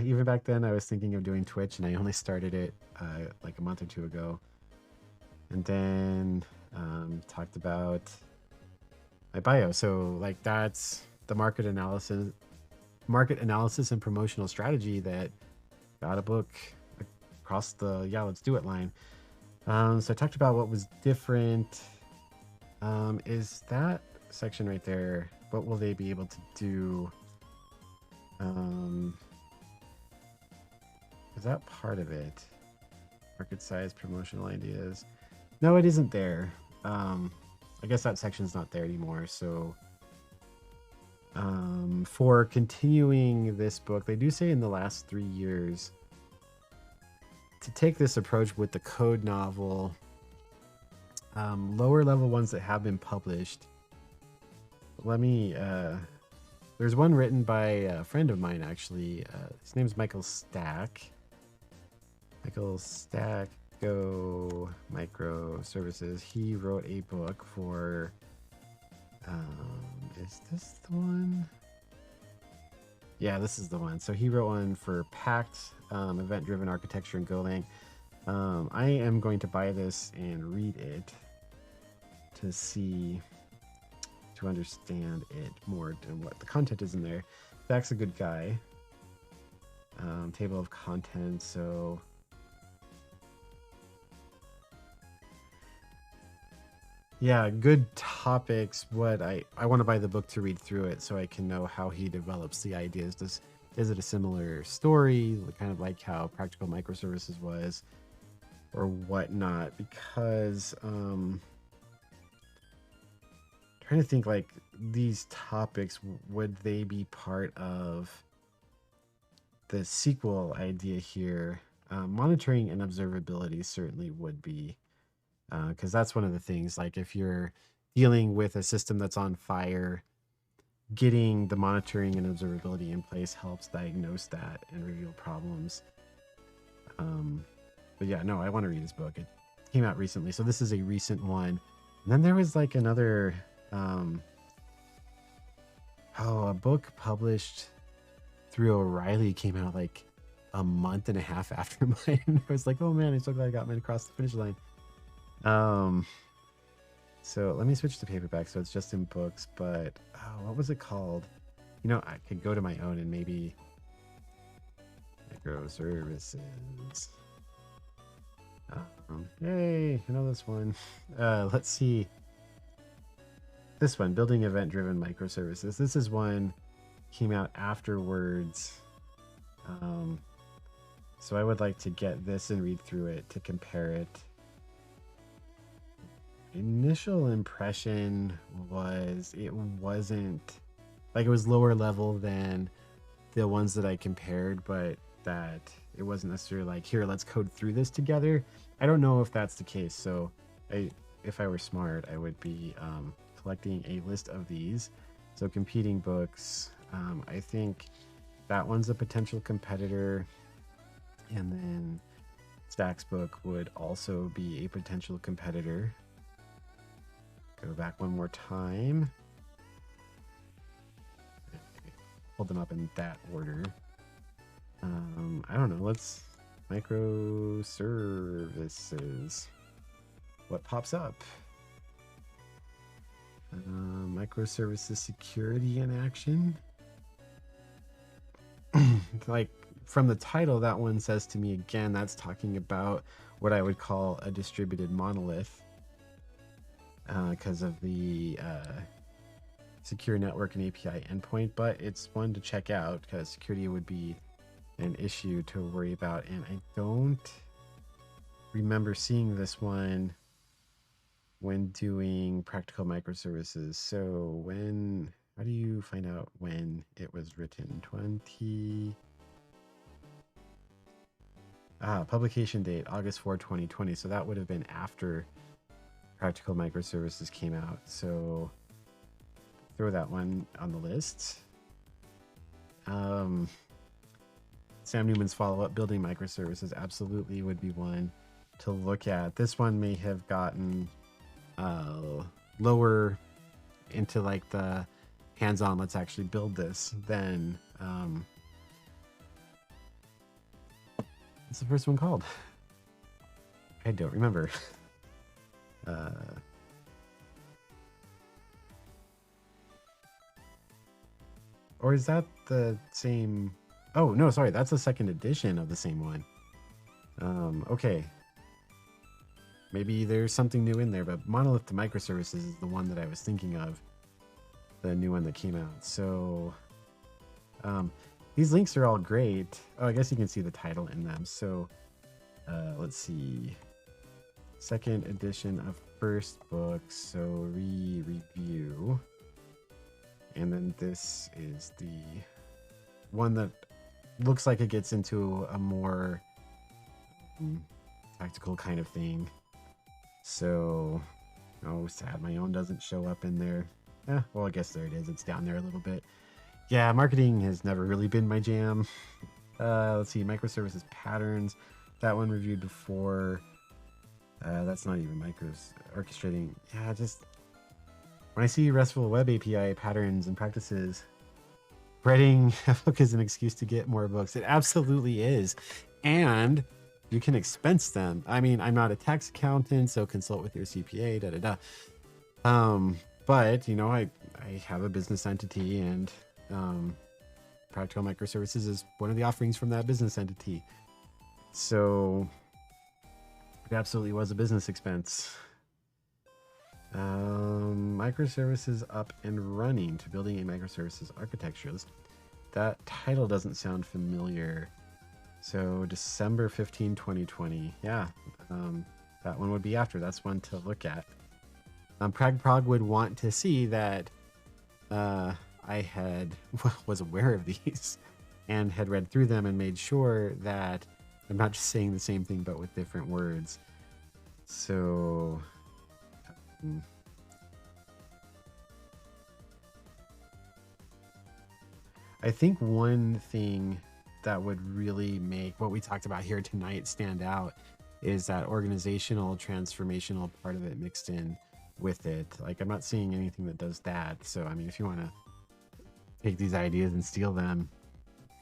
S1: Even back then I was thinking of doing Twitch, and I only started it like a month or two ago. And then talked about my bio. So like that's the market analysis and promotional strategy that got a book across the let's do it line. So I talked about what was different. Is that section right there? What will they be able to do? Is that part of it? Market size, promotional ideas. No, it isn't there. I guess that section's not there anymore. So for continuing this book, they do say in the last 3 years to take this approach with the code novel, lower level ones that have been published. Let me, there's one written by a friend of mine, actually. His name's Michael Stack. Michael Stack, Go Microservices. He wrote a book for, is this the one? Yeah, this is the one. So he wrote one for Pact, event-driven architecture in Golang. I am going to buy this and read it to see, to understand it more and what the content is in there. Zach's a good guy. Table of contents, so yeah, good topics. What I want to buy the book to read through it so I can know how he develops the ideas. Is it a similar story, kind of like how Practical Microservices was, or whatnot? Because trying to think, like, these topics, would they be part of the SQL idea here? Monitoring and observability certainly would be, because that's one of the things. Like, if you're dealing with a system that's on fire, getting the monitoring and observability in place helps diagnose that and reveal problems. But yeah, no, I want to read this book. It came out recently, so this is a recent one. And then there was like another, a book published through O'Reilly came out like a month and a half after mine. I was like, oh man, I'm so glad I got mine across the finish line. So let me switch to paperback, so it's just in books. But what was it called? You know, I could go to my own and maybe microservices. Yay, I know this one. Let's see. This one, building event-driven microservices. This is one came out afterwards. So I would like to get this and read through it to compare it. Initial impression was it wasn't like, it was lower level than the ones that I compared, but that it wasn't necessarily like, here, let's code through this together. I don't know if that's the case. So if I were smart, I would be collecting a list of these. So competing books, I think that one's a potential competitor. And then Stack's book would also be a potential competitor. Go back one more time. Hold them up in that order. I don't know. Let's microservices. What pops up? Microservices security in action. Like, from the title, that one says to me again, that's talking about what I would call a distributed monolith, because of the secure network and API endpoint. But it's one to check out because security would be an issue to worry about. And I don't remember seeing this one when doing Practical Microservices. So how do you find out when it was written? Publication date, August 4, 2020. So that would have been after Practical Microservices came out. So throw that one on the list. Sam Newman's follow-up, Building Microservices, absolutely would be one to look at. This one may have gotten lower into like the hands-on, let's actually build this, than what's the first one called? I don't remember. Or is that the same? Oh, no, sorry. That's the second edition of the same one. Okay. Maybe there's something new in there, but Monolith to Microservices is the one that I was thinking of. The new one that came out. So these links are all great. Oh, I guess you can see the title in them. So let's see. Second edition of first book. So review. And then this is the one that looks like it gets into a more tactical kind of thing. So, oh, sad, my own doesn't show up in there. Well, I guess there it is. It's down there a little bit. Yeah, marketing has never really been my jam. Let's see, microservices patterns. That one reviewed before. That's not even micros orchestrating. Yeah, just when I see RESTful web API patterns and practices, writing a book is an excuse to get more books. It absolutely is. And You can expense them. I mean, I'm not a tax accountant, so consult with your CPA, da da da. But you know, I have a business entity, and Practical Microservices is one of the offerings from that business entity. So it absolutely was a business expense. Microservices up and running to building a microservices architecture. That title doesn't sound familiar. So December 15, 2020. Yeah, that one would be after. That's one to look at. PragProg would want to see that I was aware of these and had read through them and made sure that I'm not just saying the same thing but with different words. So I think one thing that would really make what we talked about here tonight stand out is that organizational, transformational part of it mixed in with it. Like, I'm not seeing anything that does that. So, I mean, if you want to take these ideas and steal them,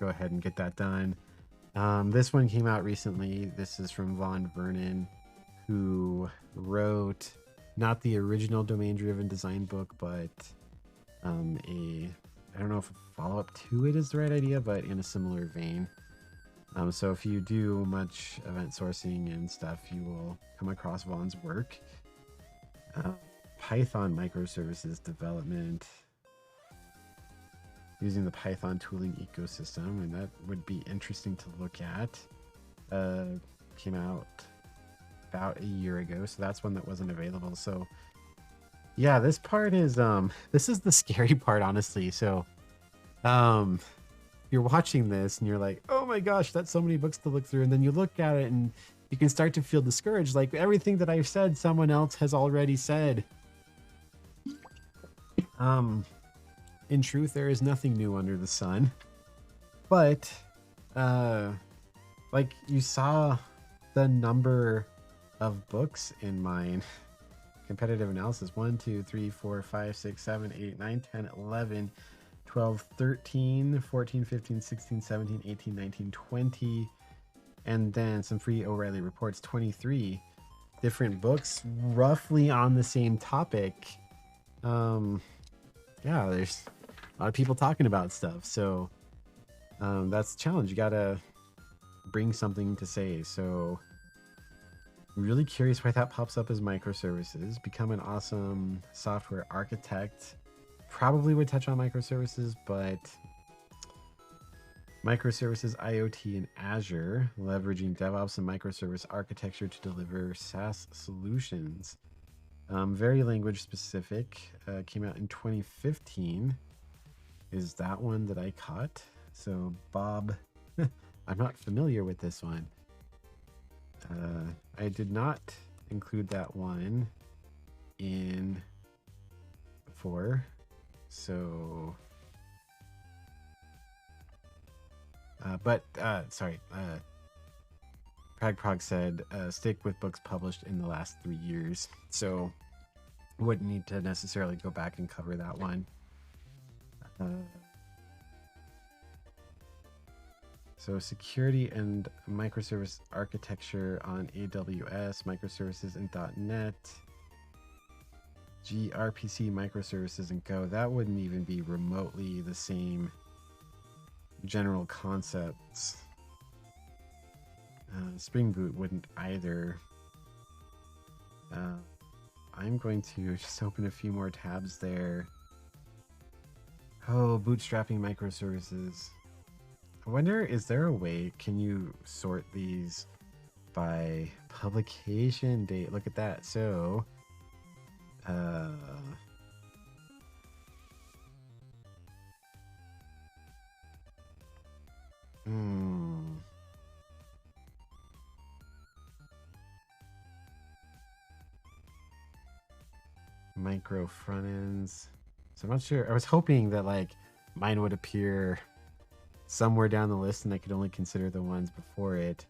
S1: go ahead and get that done. This one came out recently. This is from Von Vernon, who wrote not the original domain-driven design book, but I don't know if a follow-up to it is the right idea, but in a similar vein. So if you do much event sourcing and stuff, you will come across Vaughn's work. Python microservices development using the Python tooling ecosystem, and that would be interesting to look at. Came out about a year ago, so that's one that wasn't available. So yeah, this part is this is the scary part, honestly. So you're watching this and you're like, oh my gosh, that's so many books to look through, and then you look at it and you can start to feel discouraged, like everything that I've said someone else has already said. In truth, there is nothing new under the sun, but like, you saw the number of books in mine. Competitive analysis: 1, 2, 3, 4, 5, 6, 7, 8, 9, 10, 11, 12, 13, 14, 15, 16, 17, 18, 19, 20, and then some free O'Reilly reports. 23 different books roughly on the same topic. Yeah, there's a lot of people talking about stuff, so that's the challenge. You gotta bring something to say. So I'm really curious why that pops up as microservices. Become an awesome software architect probably would touch on microservices, but microservices, IoT, and Azure, leveraging DevOps and microservice architecture to deliver SaaS solutions. Very language specific. Came out in 2015. Is that one that I caught? So Bob, I'm not familiar with this one. I did not include that one in before. So, sorry. PragProg said, stick with books published in the last 3 years. So wouldn't need to necessarily go back and cover that one. So security and microservice architecture on AWS, microservices in .NET, gRPC microservices in Go. That wouldn't even be remotely the same general concepts. Spring Boot wouldn't either. I'm going to just open a few more tabs there. Oh, bootstrapping microservices. I wonder, is there a way, can you sort these by publication date? Look at that. So, micro front ends. So I'm not sure. I was hoping that like mine would appear somewhere down the list and I could only consider the ones before it.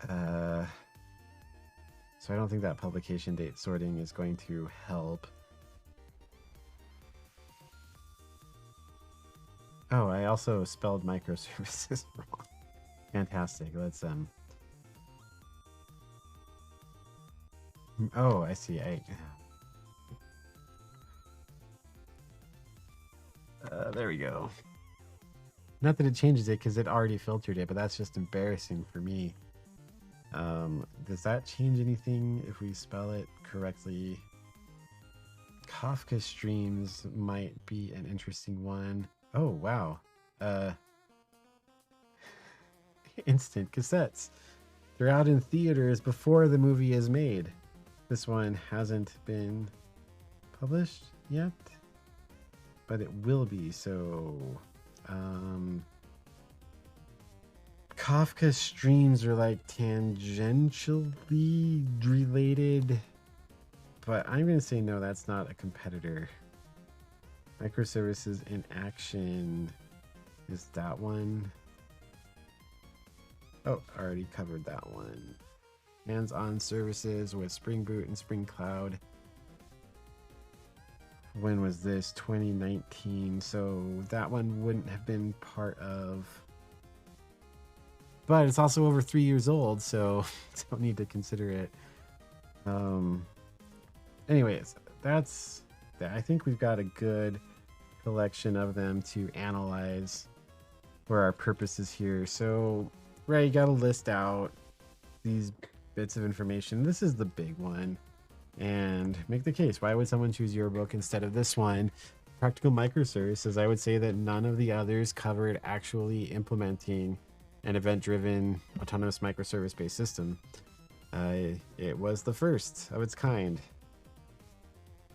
S1: So I don't think that publication date sorting is going to help. Oh, I also spelled microservices wrong. Fantastic. Let's Oh, I see. There we go. Not that it changes it because it already filtered it, but that's just embarrassing for me. Does that change anything if we spell it correctly? Kafka streams might be an interesting one. Oh, wow. Uh, instant cassettes. They're out in theaters before the movie is made. This one hasn't been published yet, but it will be. So, Kafka streams are like tangentially related, but I'm going to say no, that's not a competitor. Microservices in action is that one. Oh, I already covered that one. Hands-on services with Spring Boot and Spring Cloud. When was this? 2019. So that one wouldn't have been part of. But it's also over 3 years old, so don't need to consider it. Anyways, that's that. I think we've got a good collection of them to analyze for our purposes here. So, right, you got to list out these bits of information. This is the big one. And make the case. Why would someone choose your book instead of this one? Practical Microservices. I would say that none of the others covered actually implementing an event-driven autonomous microservice-based system. It was the first of its kind.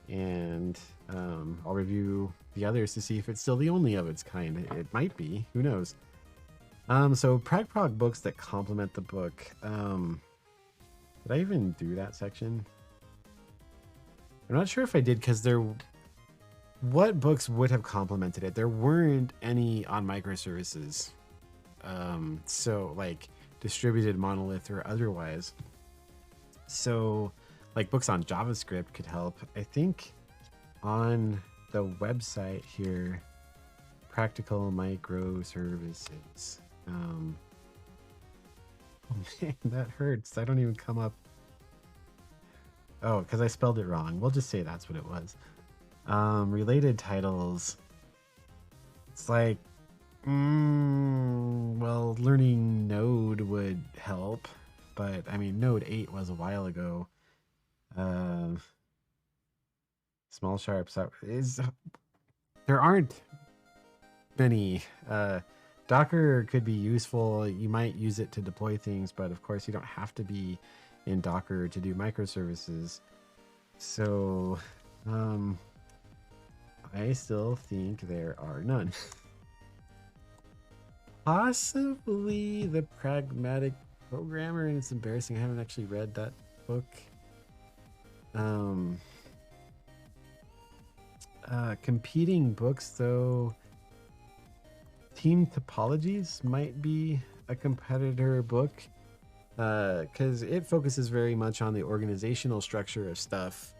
S1: And I'll review the others to see if it's still the only of its kind. It might be. Who knows? So PragProg books that complement the book. Did I even do that section? I'm not sure if I did because what books would have complemented it? There weren't any on microservices. So like distributed monolith or otherwise. So like books on JavaScript could help. I think on the website here, Practical Microservices. Oh man, that hurts. I don't even come up. Oh, because I spelled it wrong. We'll just say that's what it was. Related titles. It's like, well, learning Node would help, but I mean, Node 8 was a while ago. Small sharps is there aren't many. Docker could be useful. You might use it to deploy things, but of course you don't have to be in Docker to do microservices. So I still think there are none. Possibly the Pragmatic Programmer, and it's embarrassing. I haven't actually read that book. Competing books though, Team Topologies might be a competitor book because it focuses very much on the organizational structure of stuff.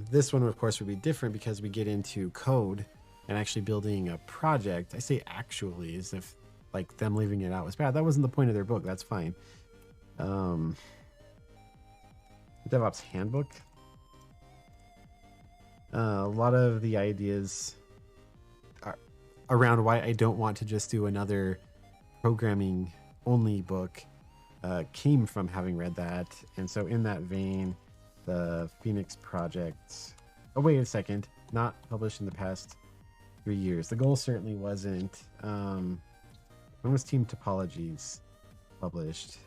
S1: This one of course would be different because we get into code and actually building a project. I say actually as if like them leaving it out was bad. That wasn't the point of their book. That's fine. DevOps Handbook. A lot of the ideas are around why I don't want to just do another programming only book came from having read that. And so in that vein, the Phoenix project, oh wait a second, not published in the past 3 years. The goal certainly wasn't. When was Team Topologies published?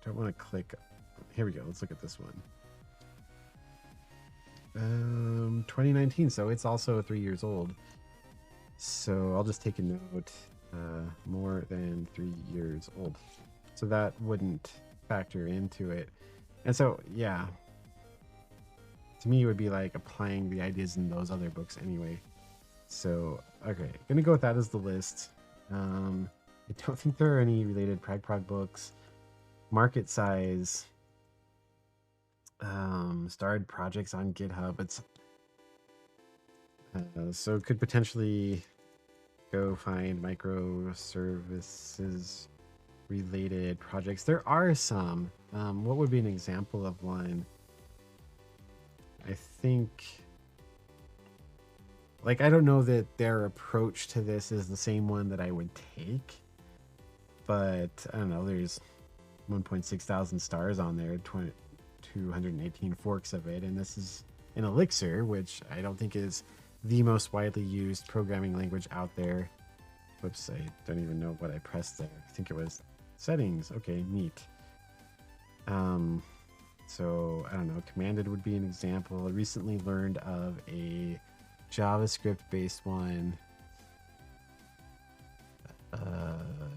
S1: Don't want to click. Here we go. Let's look at this one. 2019. So it's also 3 years old. So I'll just take a note. More than 3 years old. So that wouldn't factor into it. And so, yeah. To me, it would be like applying the ideas in those other books anyway. So, okay. Gonna go with that as the list. I don't think there are any related PragProg books. Market size. Started projects on GitHub. It's so it could potentially go find microservices related projects. There are some. What would be an example of one? I think, like, I don't know that their approach to this is the same one that I would take, but I don't know, there's 1.6 thousand stars on there, 218 forks of it, and this is an Elixir, which I don't think is the most widely used programming language out there. Whoops, I don't even know what I pressed there. I think it was settings. Okay, neat. So I don't know, commanded would be an example. I recently learned of a JavaScript based one.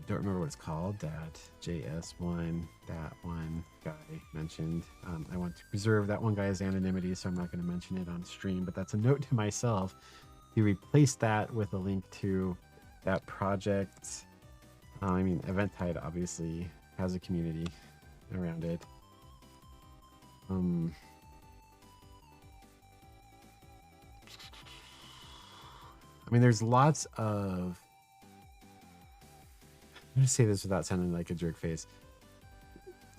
S1: Don't remember what it's called. That JS one, that one guy mentioned. I want to preserve that one guy's anonymity, so I'm not going to mention it on stream, but that's a note to myself. You replace that with a link to that project. I mean, Eventide obviously has a community around it. I mean, there's lots of, I'm going to say this without sounding like a jerk face.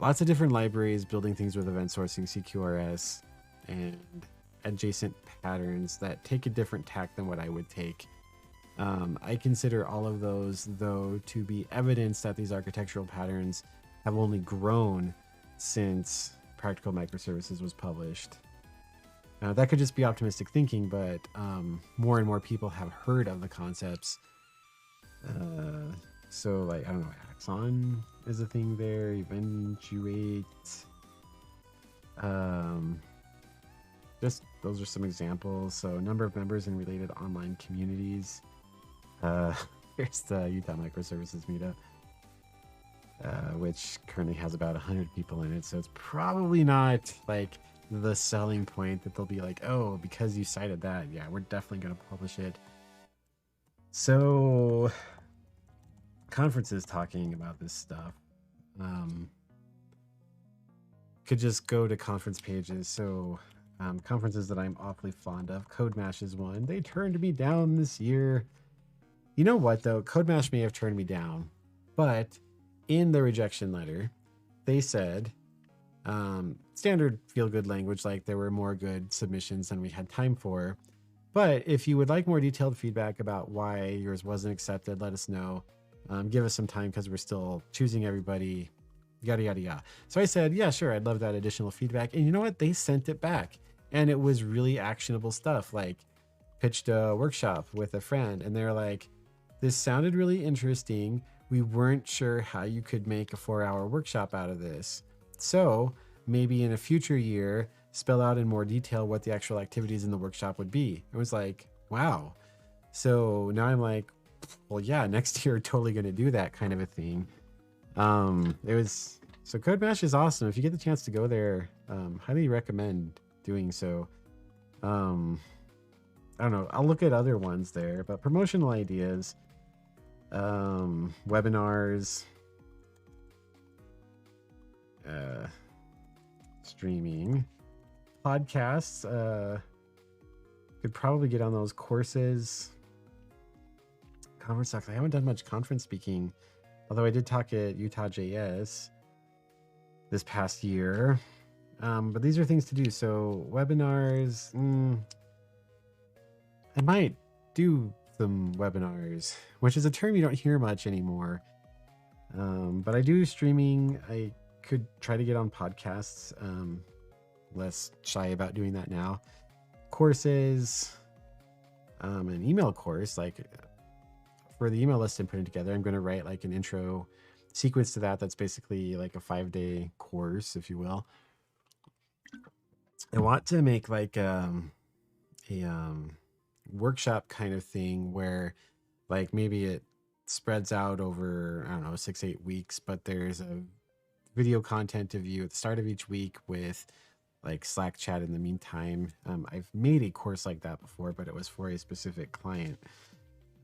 S1: Lots of different libraries building things with event sourcing, CQRS, and adjacent patterns that take a different tack than what I would take. I consider all of those, though, to be evidence that these architectural patterns have only grown since Practical Microservices was published. That could just be optimistic thinking, but more and more people have heard of the concepts. So, like, I don't know, Axon is a thing there, Eventuate. Just, those are some examples. So, number of members in related online communities. Here's the Utah Microservices meetup, which currently has about 100 people in it. So it's probably not like the selling point that they'll be like, oh, because you cited that, yeah, we're definitely going to publish it. So conferences talking about this stuff. Could just go to conference pages. So conferences that I'm awfully fond of, CodeMash is one. They turned me down this year. You know what, though? CodeMash may have turned me down, but in the rejection letter, they said, standard feel-good language, like there were more good submissions than we had time for. But if you would like more detailed feedback about why yours wasn't accepted, let us know. Give us some time because we're still choosing everybody, yada, yada, yada. So I said, yeah, sure, I'd love that additional feedback. And you know what? They sent it back. And it was really actionable stuff, like pitched a workshop with a friend. And they're like, this sounded really interesting. We weren't sure how you could make a 4-hour workshop out of this. So maybe in a future year, spell out in more detail what the actual activities in the workshop would be. It was like, wow. So now I'm like, well, yeah, next year, totally going to do that kind of a thing. So CodeMash is awesome. If you get the chance to go there, highly recommend doing so. I don't know. I'll look at other ones there, but promotional ideas, webinars, streaming, podcasts, could probably get on those courses. Conference talks. I haven't done much conference speaking, although I did talk at Utah JS this past year. But these are things to do. So webinars, I might do some webinars, which is a term you don't hear much anymore. But I do streaming. I could try to get on podcasts. Less shy about doing that now. Courses, an email course, like for the email list I'm putting together, I'm going to write like an intro sequence to that. That's basically like a 5-day course, if you will. I want to make like a workshop kind of thing where like maybe it spreads out over, I don't know, 6-8 weeks, but there's a video content to view at the start of each week with like Slack chat in the meantime. I've made a course like that before, but it was for a specific client.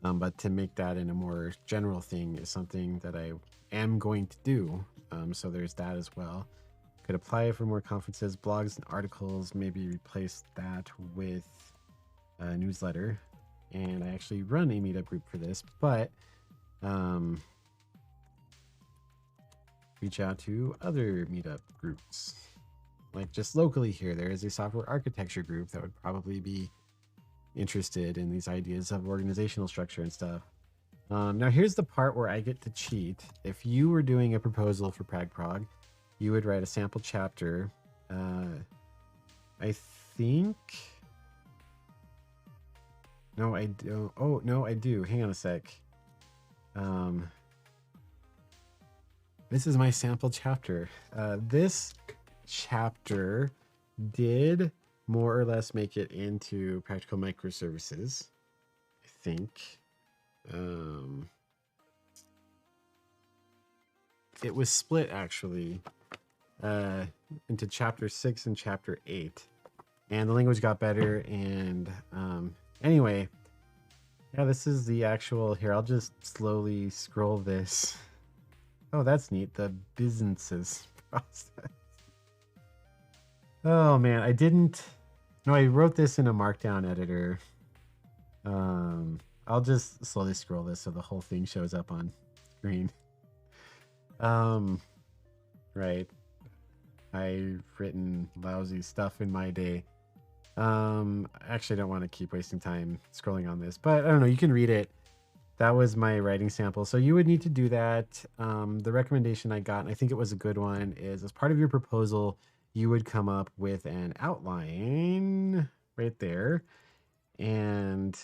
S1: But to make that in a more general thing is something that I am going to do. So there's that as well. Could apply for more conferences, blogs, and articles. Maybe replace that with a newsletter and I actually run a meetup group for this, but reach out to other meetup groups. Like just locally here, there is a software architecture group that would probably be interested in these ideas of organizational structure and stuff. Now here's the part where I get to cheat. If you were doing a proposal for PragProg, you would write a sample chapter. I think... No, I don't. Oh, no, I do. Hang on a sec. This is my sample chapter. This chapter did more or less make it into Practical Microservices, I think. It was split actually into chapter 6 and chapter 8, and the language got better. And anyway, yeah, this is the actual, here, I'll just slowly scroll this. Oh, that's neat. The businesses process. Oh man, I wrote this in a markdown editor. I'll just slowly scroll this so the whole thing shows up on screen. Right. I've written lousy stuff in my day. Actually, I don't want to keep wasting time scrolling on this, but I don't know, you can read it. That was my writing sample. So you would need to do that. The recommendation I got, and I think it was a good one, is as part of your proposal, you would come up with an outline right there. And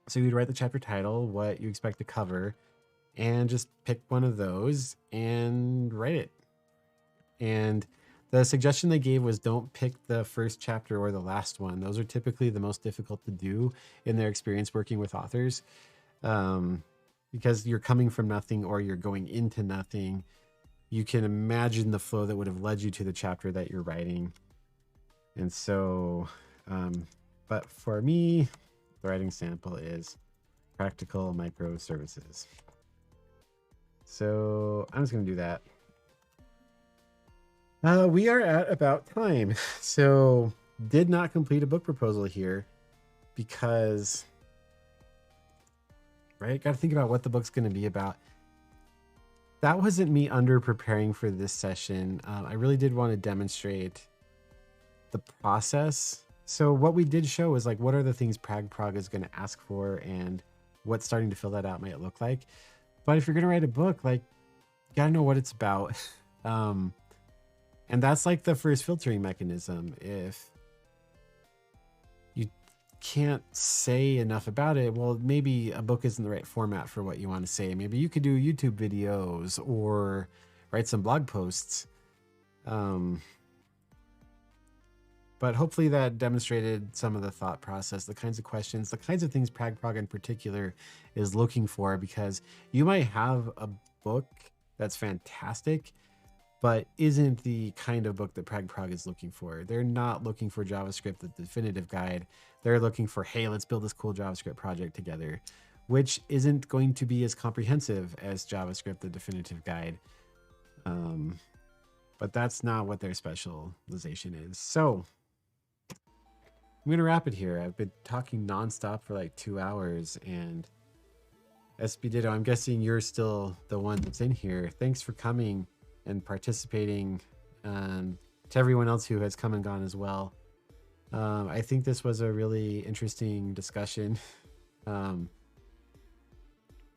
S1: so you'd write the chapter title, what you expect to cover, and just pick one of those and write it. And the suggestion they gave was don't pick the first chapter or the last one. Those are typically the most difficult to do in their experience working with authors, because you're coming from nothing or you're going into nothing. You can imagine the flow that would have led you to the chapter that you're writing. And so, but for me, the writing sample is Practical Microservices. So I'm just going to do that. We are at about time. So did not complete a book proposal here because, right, got to think about what the book's going to be about. That wasn't me under preparing for this session. I really did want to demonstrate the process. So what we did show is like, what are the things PragProg is going to ask for and what starting to fill that out might look like. But if you're going to write a book, like, you got to know what it's about. And that's like the first filtering mechanism. If you can't say enough about it, well, maybe a book isn't the right format for what you want to say. Maybe you could do YouTube videos or write some blog posts. But hopefully that demonstrated some of the thought process, the kinds of questions, the kinds of things PragProg in particular is looking for, because you might have a book that's fantastic, but isn't the kind of book that PragProg is looking for. They're not looking for JavaScript, the definitive guide. They're looking for, hey, let's build this cool JavaScript project together, which isn't going to be as comprehensive as JavaScript, the definitive guide. But that's not what their specialization is. So I'm going to wrap it here. I've been talking nonstop for like 2 hours, and SB Ditto, I'm guessing you're still the one that's in here. Thanks for coming and participating, and to everyone else who has come and gone as well. I think this was a really interesting discussion.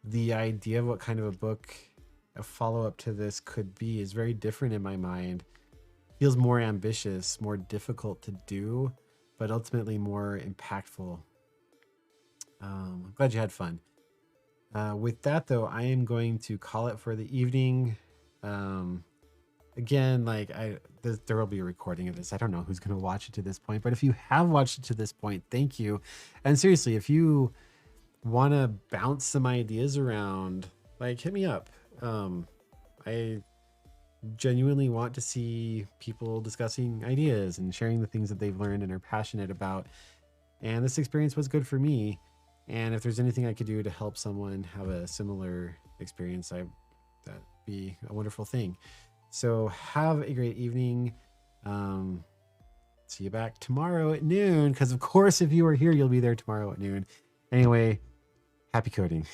S1: The idea of what kind of a book, a follow-up to this could be, is very different in my mind. Feels more ambitious, more difficult to do, but ultimately more impactful. I'm glad you had fun. With that though, I am going to call it for the evening. Again, like there will be a recording of this. I don't know who's going to watch it to this point, but if you have watched it to this point, thank you. And seriously, if you want to bounce some ideas around, like, hit me up. I genuinely want to see people discussing ideas and sharing the things that they've learned and are passionate about. And this experience was good for me. And if there's anything I could do to help someone have a similar experience, that'd be a wonderful thing. So have a great evening. see you back tomorrow at noon. Because, of course, if you are here, you'll be there tomorrow at noon. Anyway, happy coding.